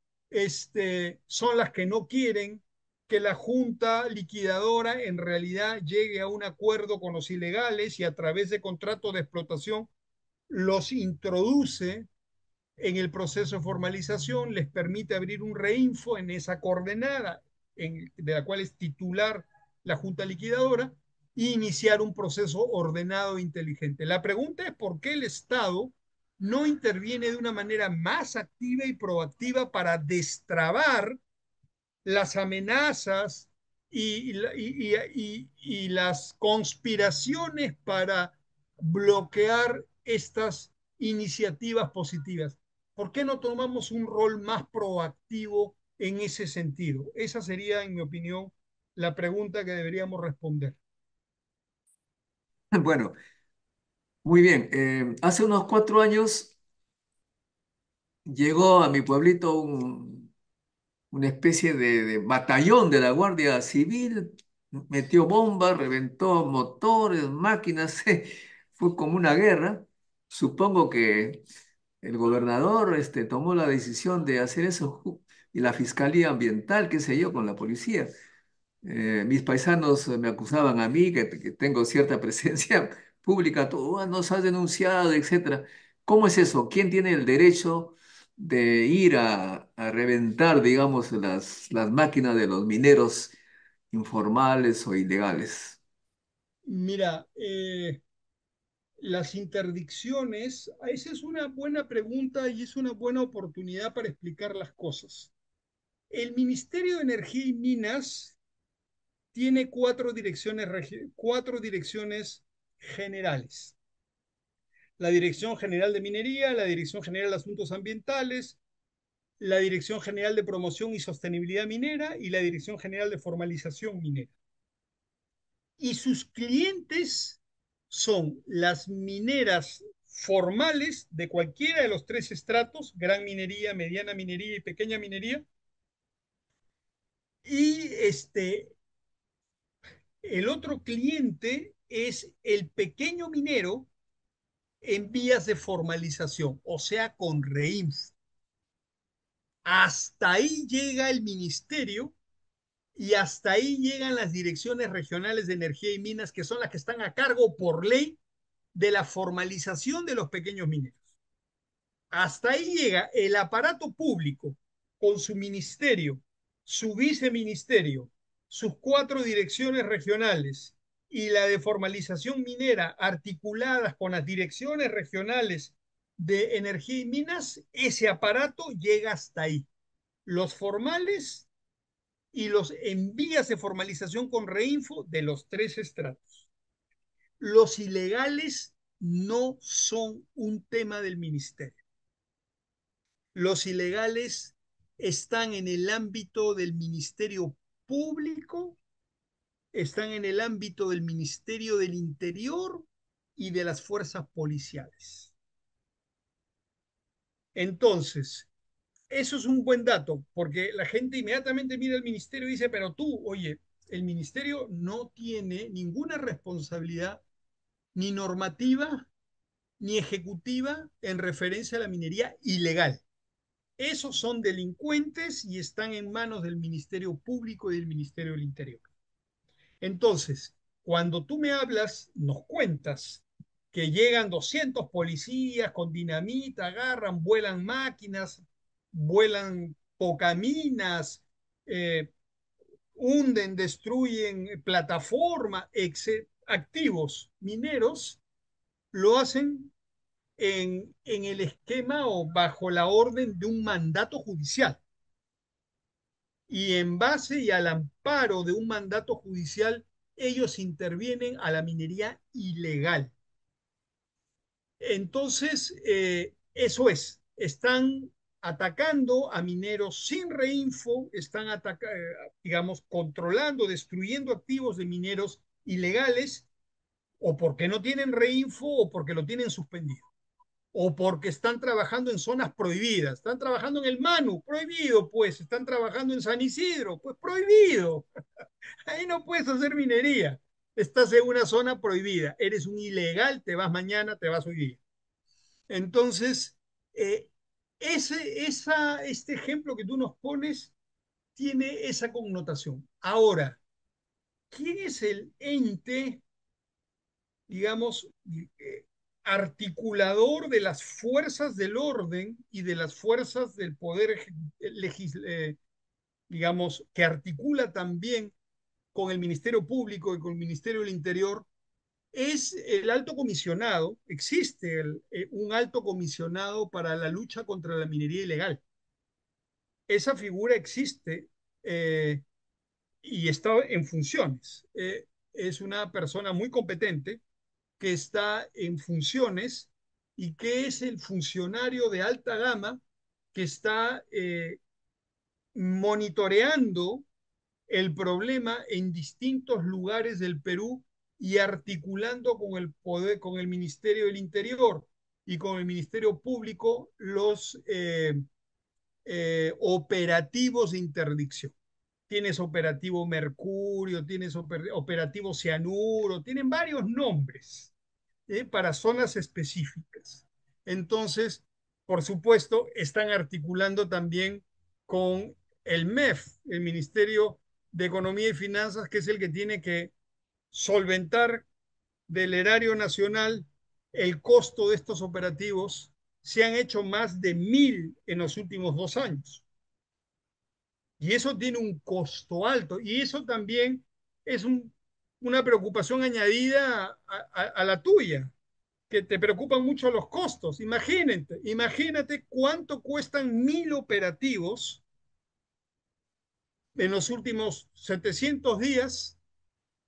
son las que no quieren que la junta liquidadora en realidad llegue a un acuerdo con los ilegales y a través de contratos de explotación los introduce en el proceso de formalización, les permite abrir un reinfo en esa coordenada de la cual es titular la junta liquidadora e iniciar un proceso ordenado e inteligente. La pregunta es por qué el Estado no interviene de una manera más activa y proactiva para destrabar las amenazas y las conspiraciones para bloquear estas iniciativas positivas. ¿Por qué no tomamos un rol más proactivo en ese sentido? Esa sería, en mi opinión, la pregunta que deberíamos responder. Bueno, muy bien. Hace unos 4 años llegó a mi pueblito una especie de batallón de la Guardia Civil, metió bombas, reventó motores, máquinas, fue como una guerra. Supongo que el gobernador tomó la decisión de hacer eso y la Fiscalía Ambiental, qué sé yo, con la policía. Mis paisanos me acusaban a mí que tengo cierta presencia pública, tú nos has denunciado, etcétera. ¿Cómo es eso? ¿Quién tiene el derecho de ir a reventar, digamos, las máquinas de los mineros informales o ilegales? Mira, las interdicciones, esa es una buena pregunta y es una buena oportunidad para explicar las cosas. El Ministerio de Energía y Minas tiene cuatro direcciones generales. La Dirección General de Minería, la Dirección General de Asuntos Ambientales, la Dirección General de Promoción y Sostenibilidad Minera y la Dirección General de Formalización Minera. Y sus clientes son las mineras formales de cualquiera de los tres estratos, gran minería, mediana minería y pequeña minería, y el otro cliente es el pequeño minero en vías de formalización, o sea, con REINF. Hasta ahí llega el ministerio y hasta ahí llegan las direcciones regionales de energía y minas, que son las que están a cargo por ley de la formalización de los pequeños mineros. Hasta ahí llega el aparato público con su ministerio, su viceministerio, sus cuatro direcciones regionales y la de formalización minera articuladas con las direcciones regionales de energía y minas, ese aparato llega hasta ahí. Los formales y los envías de formalización con reinfo de los tres estratos. Los ilegales no son un tema del ministerio. Los ilegales están en el ámbito del Ministerio Público, están en el ámbito del Ministerio del Interior y de las fuerzas policiales. Entonces, eso es un buen dato, porque la gente inmediatamente mira al ministerio y dice, pero tú, oye, el ministerio no tiene ninguna responsabilidad ni normativa ni ejecutiva en referencia a la minería ilegal. Esos son delincuentes y están en manos del Ministerio Público y del Ministerio del Interior. Entonces, cuando tú me hablas, nos cuentas que llegan 200 policías con dinamita, agarran, vuelan máquinas, vuelan pocaminas, eh, hunden, destruyen plataformas, activos mineros, lo hacen en el esquema o bajo la orden de un mandato judicial. Y en base y al amparo de un mandato judicial, ellos intervienen a la minería ilegal. Entonces, eso es, están atacando a mineros sin reinfo, están digamos, controlando, destruyendo activos de mineros ilegales, o porque no tienen reinfo o porque lo tienen suspendido, o porque están trabajando en zonas prohibidas, están trabajando en el Manu, prohibido pues, están trabajando en San Isidro, pues prohibido, ahí no puedes hacer minería, estás en una zona prohibida, eres un ilegal, te vas mañana, te vas hoy día. Entonces, eh, este ejemplo que tú nos pones tiene esa connotación. Ahora, ¿quién es el ente, digamos, articulador de las fuerzas del orden y de las fuerzas del poder, digamos, que articula también con el Ministerio Público y con el Ministerio del Interior? Es el alto comisionado, existe un alto comisionado para la lucha contra la minería ilegal. Esa figura existe eh, y está en funciones. Es una persona muy competente que está en funciones y que es el funcionario de alta gama que está monitoreando el problema en distintos lugares del Perú y articulando con el poder, con el Ministerio del Interior y con el Ministerio Público los operativos de interdicción. Tienes operativo Mercurio, tienes operativo Cianuro, tienen varios nombres para zonas específicas. Entonces, por supuesto, están articulando también con el MEF, el Ministerio de Economía y Finanzas, que es el que tiene que solventar del erario nacional el costo de estos operativos. Se han hecho más de 1.000 en los últimos 2 años. Y eso tiene un costo alto. Y eso también es una preocupación añadida a la tuya, que te preocupan mucho los costos. Imagínate cuánto cuestan 1.000 operativos en los últimos 700 días,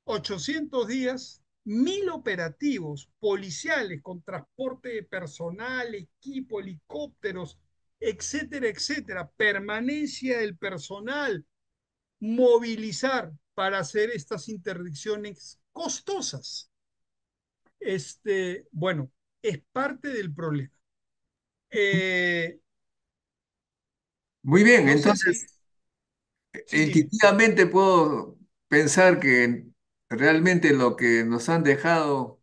800 días, 1.000 operativos policiales con transporte de personal, equipo, helicópteros, etcétera, etcétera, permanencia del personal, movilizar para hacer estas interdicciones costosas. Bueno, es parte del problema. Eh, Muy bien, no sé si, entonces sí, dime. intuitivamente puedo pensar que realmente lo que nos han dejado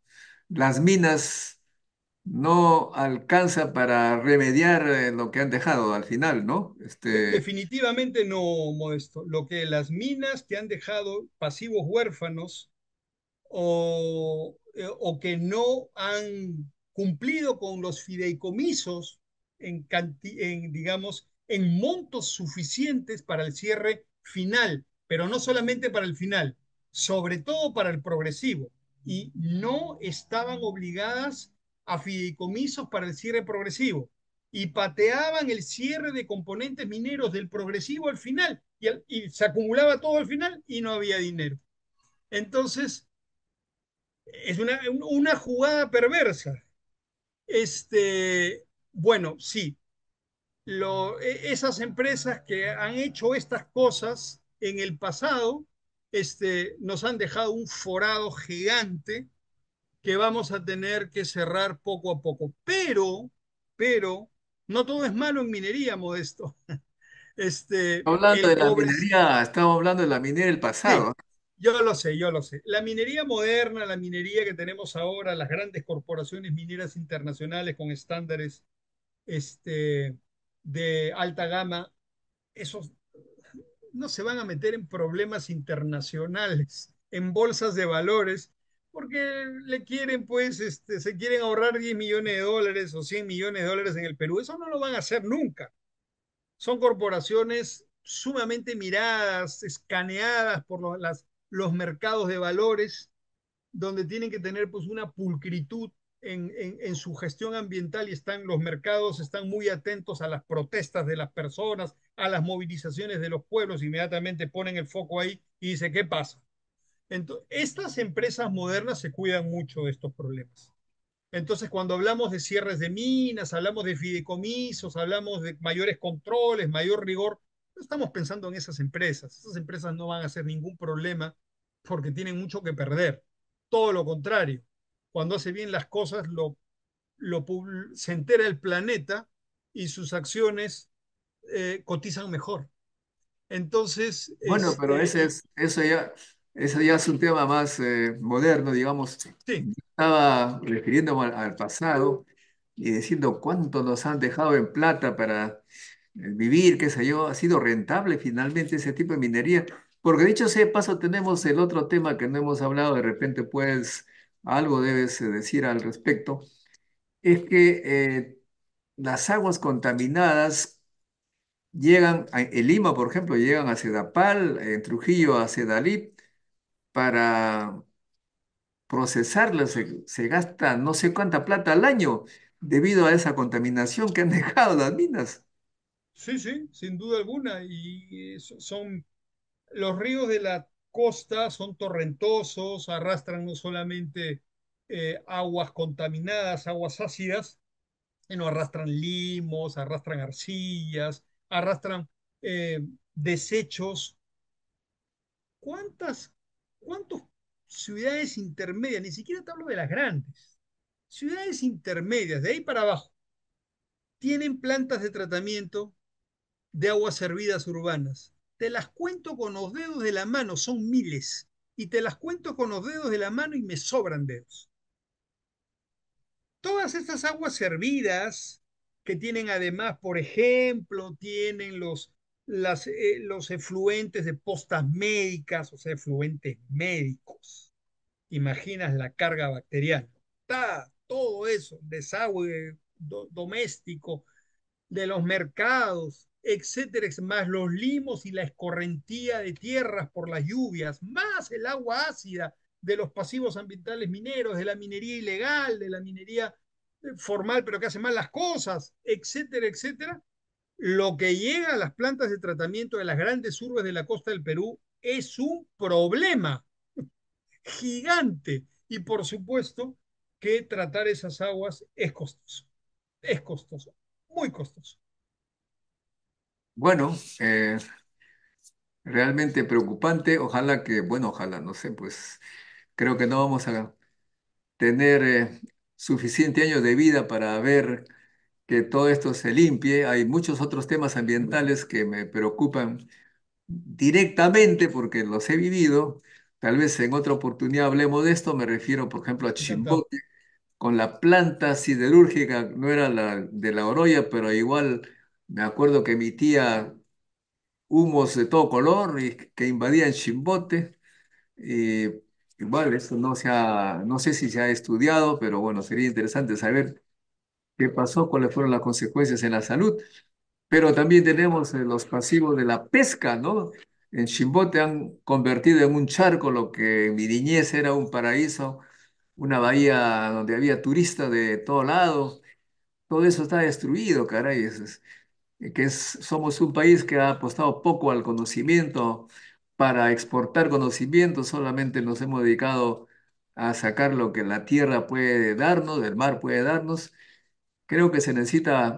las minas no alcanza para remediar lo que han dejado al final, ¿no? Definitivamente no, Modesto. Lo que las minas que han dejado pasivos huérfanos o que no han cumplido con los fideicomisos digamos, en montos suficientes para el cierre final, pero no solamente para el final, sobre todo para el progresivo. Y no estaban obligadas a fideicomisos para el cierre progresivo. Y pateaban el cierre de componentes mineros del progresivo al final. Y se acumulaba todo al final y no había dinero. Entonces, es una jugada perversa. Bueno, sí, esas empresas que han hecho estas cosas en el pasado nos han dejado un forado gigante que vamos a tener que cerrar poco a poco. Pero, no todo es malo en minería, Modesto. Hablando de El la pobre, minería, estamos hablando de la minería del pasado. sí, yo lo sé, yo lo sé. La minería moderna, la minería que tenemos ahora, las grandes corporaciones mineras internacionales con estándares este, de alta gama, esos no se van a meter en problemas internacionales, en bolsas de valores, porque le quieren, pues, se quieren ahorrar 10 millones de dólares o 100 millones de dólares en el Perú. Eso no lo van a hacer nunca. Son corporaciones sumamente miradas, escaneadas por los mercados de valores, donde tienen que tener pues una pulcritud en su gestión ambiental y los mercados están muy atentos a las protestas de las personas, a las movilizaciones de los pueblos, inmediatamente ponen el foco ahí y dice, ¿qué pasa? Entonces, estas empresas modernas se cuidan mucho de estos problemas. Entonces, cuando hablamos de cierres de minas, hablamos de fideicomisos, hablamos de mayores controles, mayor rigor, no estamos pensando en esas empresas. Esas empresas no van a hacer ningún problema porque tienen mucho que perder. Todo lo contrario. cuando hace bien las cosas, se entera el planeta y sus acciones cotizan mejor. Entonces, Bueno, pero eso ya es un tema más moderno, digamos. sí, Yo estaba refiriéndome al pasado y diciendo cuánto nos han dejado en plata para vivir, qué sé yo, ha sido rentable finalmente ese tipo de minería. Porque dicho sea de paso, tenemos el otro tema que no hemos hablado, de repente pues algo debes decir al respecto, es que las aguas contaminadas en Lima, por ejemplo, llegan a Sedapal, en Trujillo a Sedalip, para procesarlas se gasta no sé cuánta plata al año debido a esa contaminación que han dejado las minas. sí, sí, sin duda alguna. Y son los ríos de la costa son torrentosos, arrastran no solamente aguas contaminadas, aguas ácidas, sino arrastran limos, arrastran arcillas, arrastran desechos. ¿Cuántas, cuántas ciudades intermedias? Ni siquiera te hablo de las grandes. Ciudades intermedias, de ahí para abajo, tienen plantas de tratamiento de aguas servidas urbanas. Te las cuento con los dedos de la mano, son miles. Y te las cuento con los dedos de la mano y me sobran dedos. Todas estas aguas servidas, que tienen además, por ejemplo, tienen los efluentes de postas médicas, o sea, efluentes médicos. Imaginas la carga bacteriana. Está todo eso, desagüe doméstico, de los mercados, etcétera, más los limos y la escorrentía de tierras por las lluvias, más el agua ácida de los pasivos ambientales mineros, de la minería ilegal, de la minería formal, pero que hace mal las cosas, etcétera, etcétera. Lo que llega a las plantas de tratamiento de las grandes urbes de la costa del Perú es un problema gigante. Y por supuesto que tratar esas aguas es costoso, muy costoso. Bueno, realmente preocupante. Ojalá que, bueno, ojalá, no sé, pues creo que no vamos a tener suficiente años de vida para ver que todo esto se limpie. Hay muchos otros temas ambientales que me preocupan directamente porque los he vivido. Tal vez en otra oportunidad hablemos de esto. Me refiero, por ejemplo, a Encantado. Chimbote, con la planta siderúrgica, no era la de La Oroya, pero igual me acuerdo que emitía humos de todo color y que invadían Chimbote. Y igual, eso no sé si se ha estudiado, pero bueno, sería interesante saber qué pasó, cuáles fueron las consecuencias en la salud. Pero también tenemos los pasivos de la pesca, ¿no? En Chimbote han convertido en un charco lo que en mi niñez era un paraíso, una bahía donde había turistas de todo lado. Todo eso está destruido, caray. Somos un país que ha apostado poco al conocimiento para exportar conocimiento, solamente nos hemos dedicado a sacar lo que la tierra puede darnos, el mar puede darnos. Creo que se necesita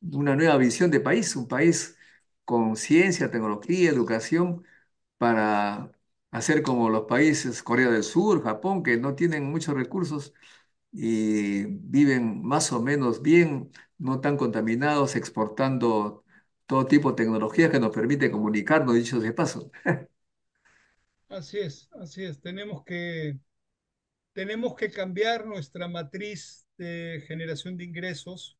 una nueva visión de país, un país con ciencia, tecnología, educación, para hacer como los países Corea del Sur, Japón, que no tienen muchos recursos y viven más o menos bien, no tan contaminados, exportando todo tipo de tecnología que nos permite comunicarnos, dicho de paso. Así es, así es. Tenemos que cambiar nuestra matriz de generación de ingresos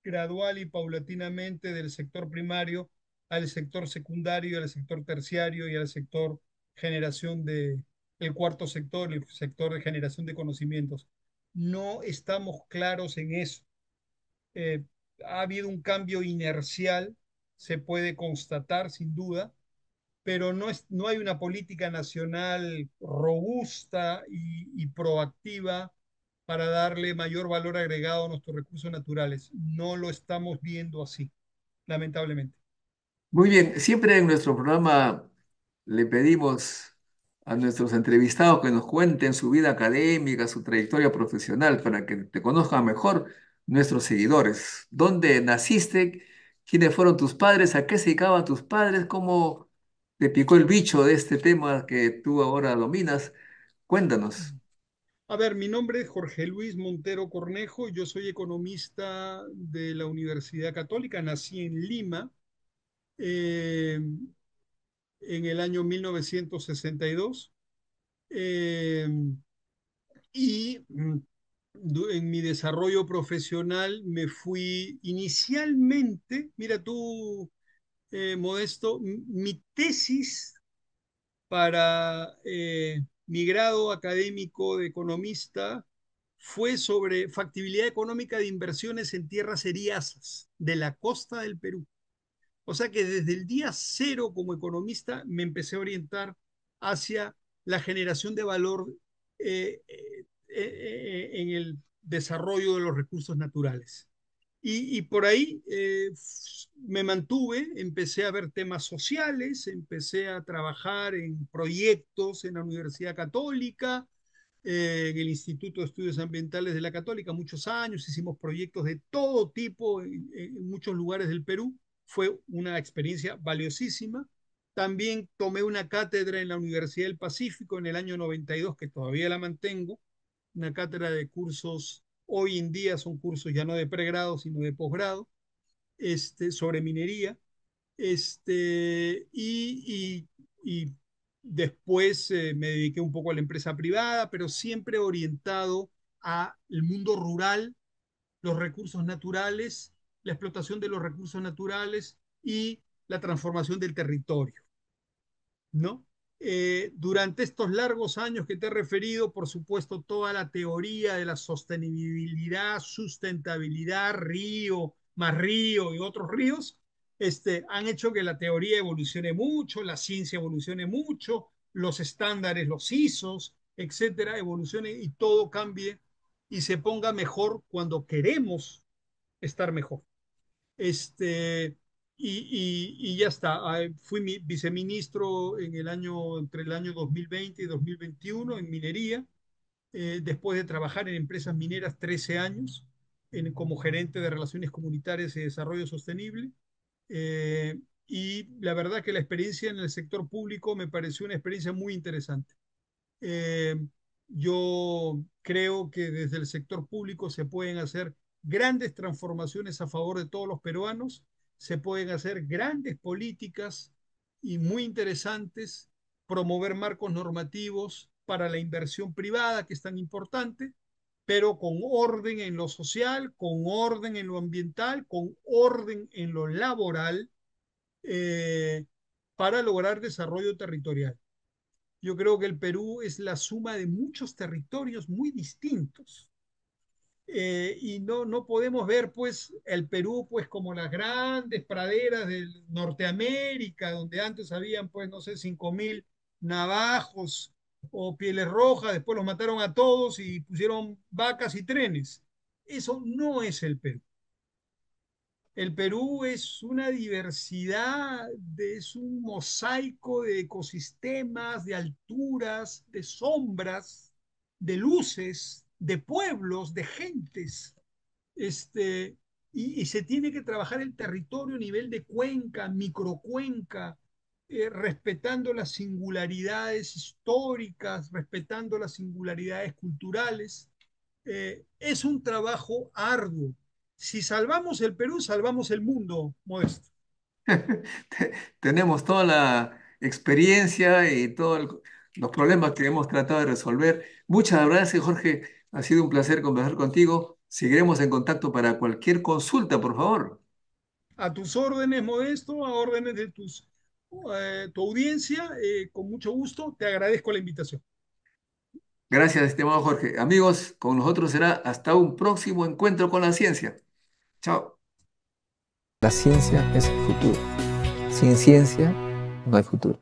gradual y paulatinamente del sector primario al sector secundario, al sector terciario y al sector generación el cuarto sector, el sector de generación de conocimientos. No estamos claros en eso. Eh, ha habido un cambio inercial, se puede constatar sin duda, pero no hay una política nacional robusta y proactiva para darle mayor valor agregado a nuestros recursos naturales. No lo estamos viendo así, lamentablemente. Muy bien, siempre en nuestro programa le pedimos a nuestros entrevistados que nos cuenten su vida académica, su trayectoria profesional, para que te conozcan mejor nuestros seguidores. ¿Dónde naciste? ¿Quiénes fueron tus padres? ¿A qué se dedicaban tus padres? ¿Cómo te picó el bicho de este tema que tú ahora dominas? Cuéntanos. A ver, mi nombre es Jorge Luis Montero Cornejo, yo soy economista de la Universidad Católica, nací en Lima eh, en el año 1962 eh, y en mi desarrollo profesional me fui inicialmente, mira tú, Modesto, mi tesis para mi grado académico de economista fue sobre factibilidad económica de inversiones en tierras eriazas de la costa del Perú. O sea que desde el día cero como economista me empecé a orientar hacia la generación de valor en el desarrollo de los recursos naturales. Y por ahí me mantuve, empecé a ver temas sociales, empecé a trabajar en proyectos en la Universidad Católica, en el Instituto de Estudios Ambientales de la Católica, muchos años, hicimos proyectos de todo tipo en muchos lugares del Perú. Fue una experiencia valiosísima. También tomé una cátedra en la Universidad del Pacífico en el año 92, que todavía la mantengo, una cátedra de cursos, hoy en día son cursos ya no de pregrado, sino de posgrado, sobre minería. Y después me dediqué un poco a la empresa privada, pero siempre orientado al mundo rural, los recursos naturales, la explotación de los recursos naturales y la transformación del territorio, ¿no? Durante estos largos años que te he referido, por supuesto, toda la teoría de la sostenibilidad, sustentabilidad, río y otros ríos, han hecho que la teoría evolucione mucho, la ciencia evolucione mucho, los estándares, los ISOs, etcétera, evolucione y todo cambie y se ponga mejor cuando queremos estar mejor. Este, y ya está. Fui viceministro entre el año 2020 y 2021 en minería, después de trabajar en empresas mineras 13 años como gerente de relaciones comunitarias y desarrollo sostenible. Y la verdad que la experiencia en el sector público me pareció una experiencia muy interesante. Eh, yo creo que desde el sector público se pueden hacer grandes transformaciones a favor de todos los peruanos, se pueden hacer grandes políticas y muy interesantes, promover marcos normativos para la inversión privada, que es tan importante, pero con orden en lo social, con orden en lo ambiental, con orden en lo laboral, eh, para lograr desarrollo territorial. Yo creo que el Perú es la suma de muchos territorios muy distintos. Y no podemos ver pues el Perú pues como las grandes praderas de Norteamérica, donde antes habían pues no sé 5.000 navajos o pieles rojas, después los mataron a todos y pusieron vacas y trenes. Eso no es el Perú. El Perú es una diversidad, es un mosaico de ecosistemas, de alturas, de sombras, de luces, de pueblos, de gentes. Este, y se tiene que trabajar el territorio a nivel de cuenca, microcuenca, respetando las singularidades históricas, respetando las singularidades culturales. Es un trabajo arduo. Si salvamos el Perú, salvamos el mundo, Modesto. Tenemos toda la experiencia y todos los problemas que hemos tratado de resolver. Muchas gracias, Jorge. Ha sido un placer conversar contigo. Seguiremos en contacto para cualquier consulta, por favor. A tus órdenes, Modesto, a órdenes de tu audiencia, con mucho gusto, te agradezco la invitación. Gracias, estimado Jorge. Amigos, con nosotros será hasta un próximo encuentro con la ciencia. Chao. La ciencia es el futuro. Sin ciencia no hay futuro.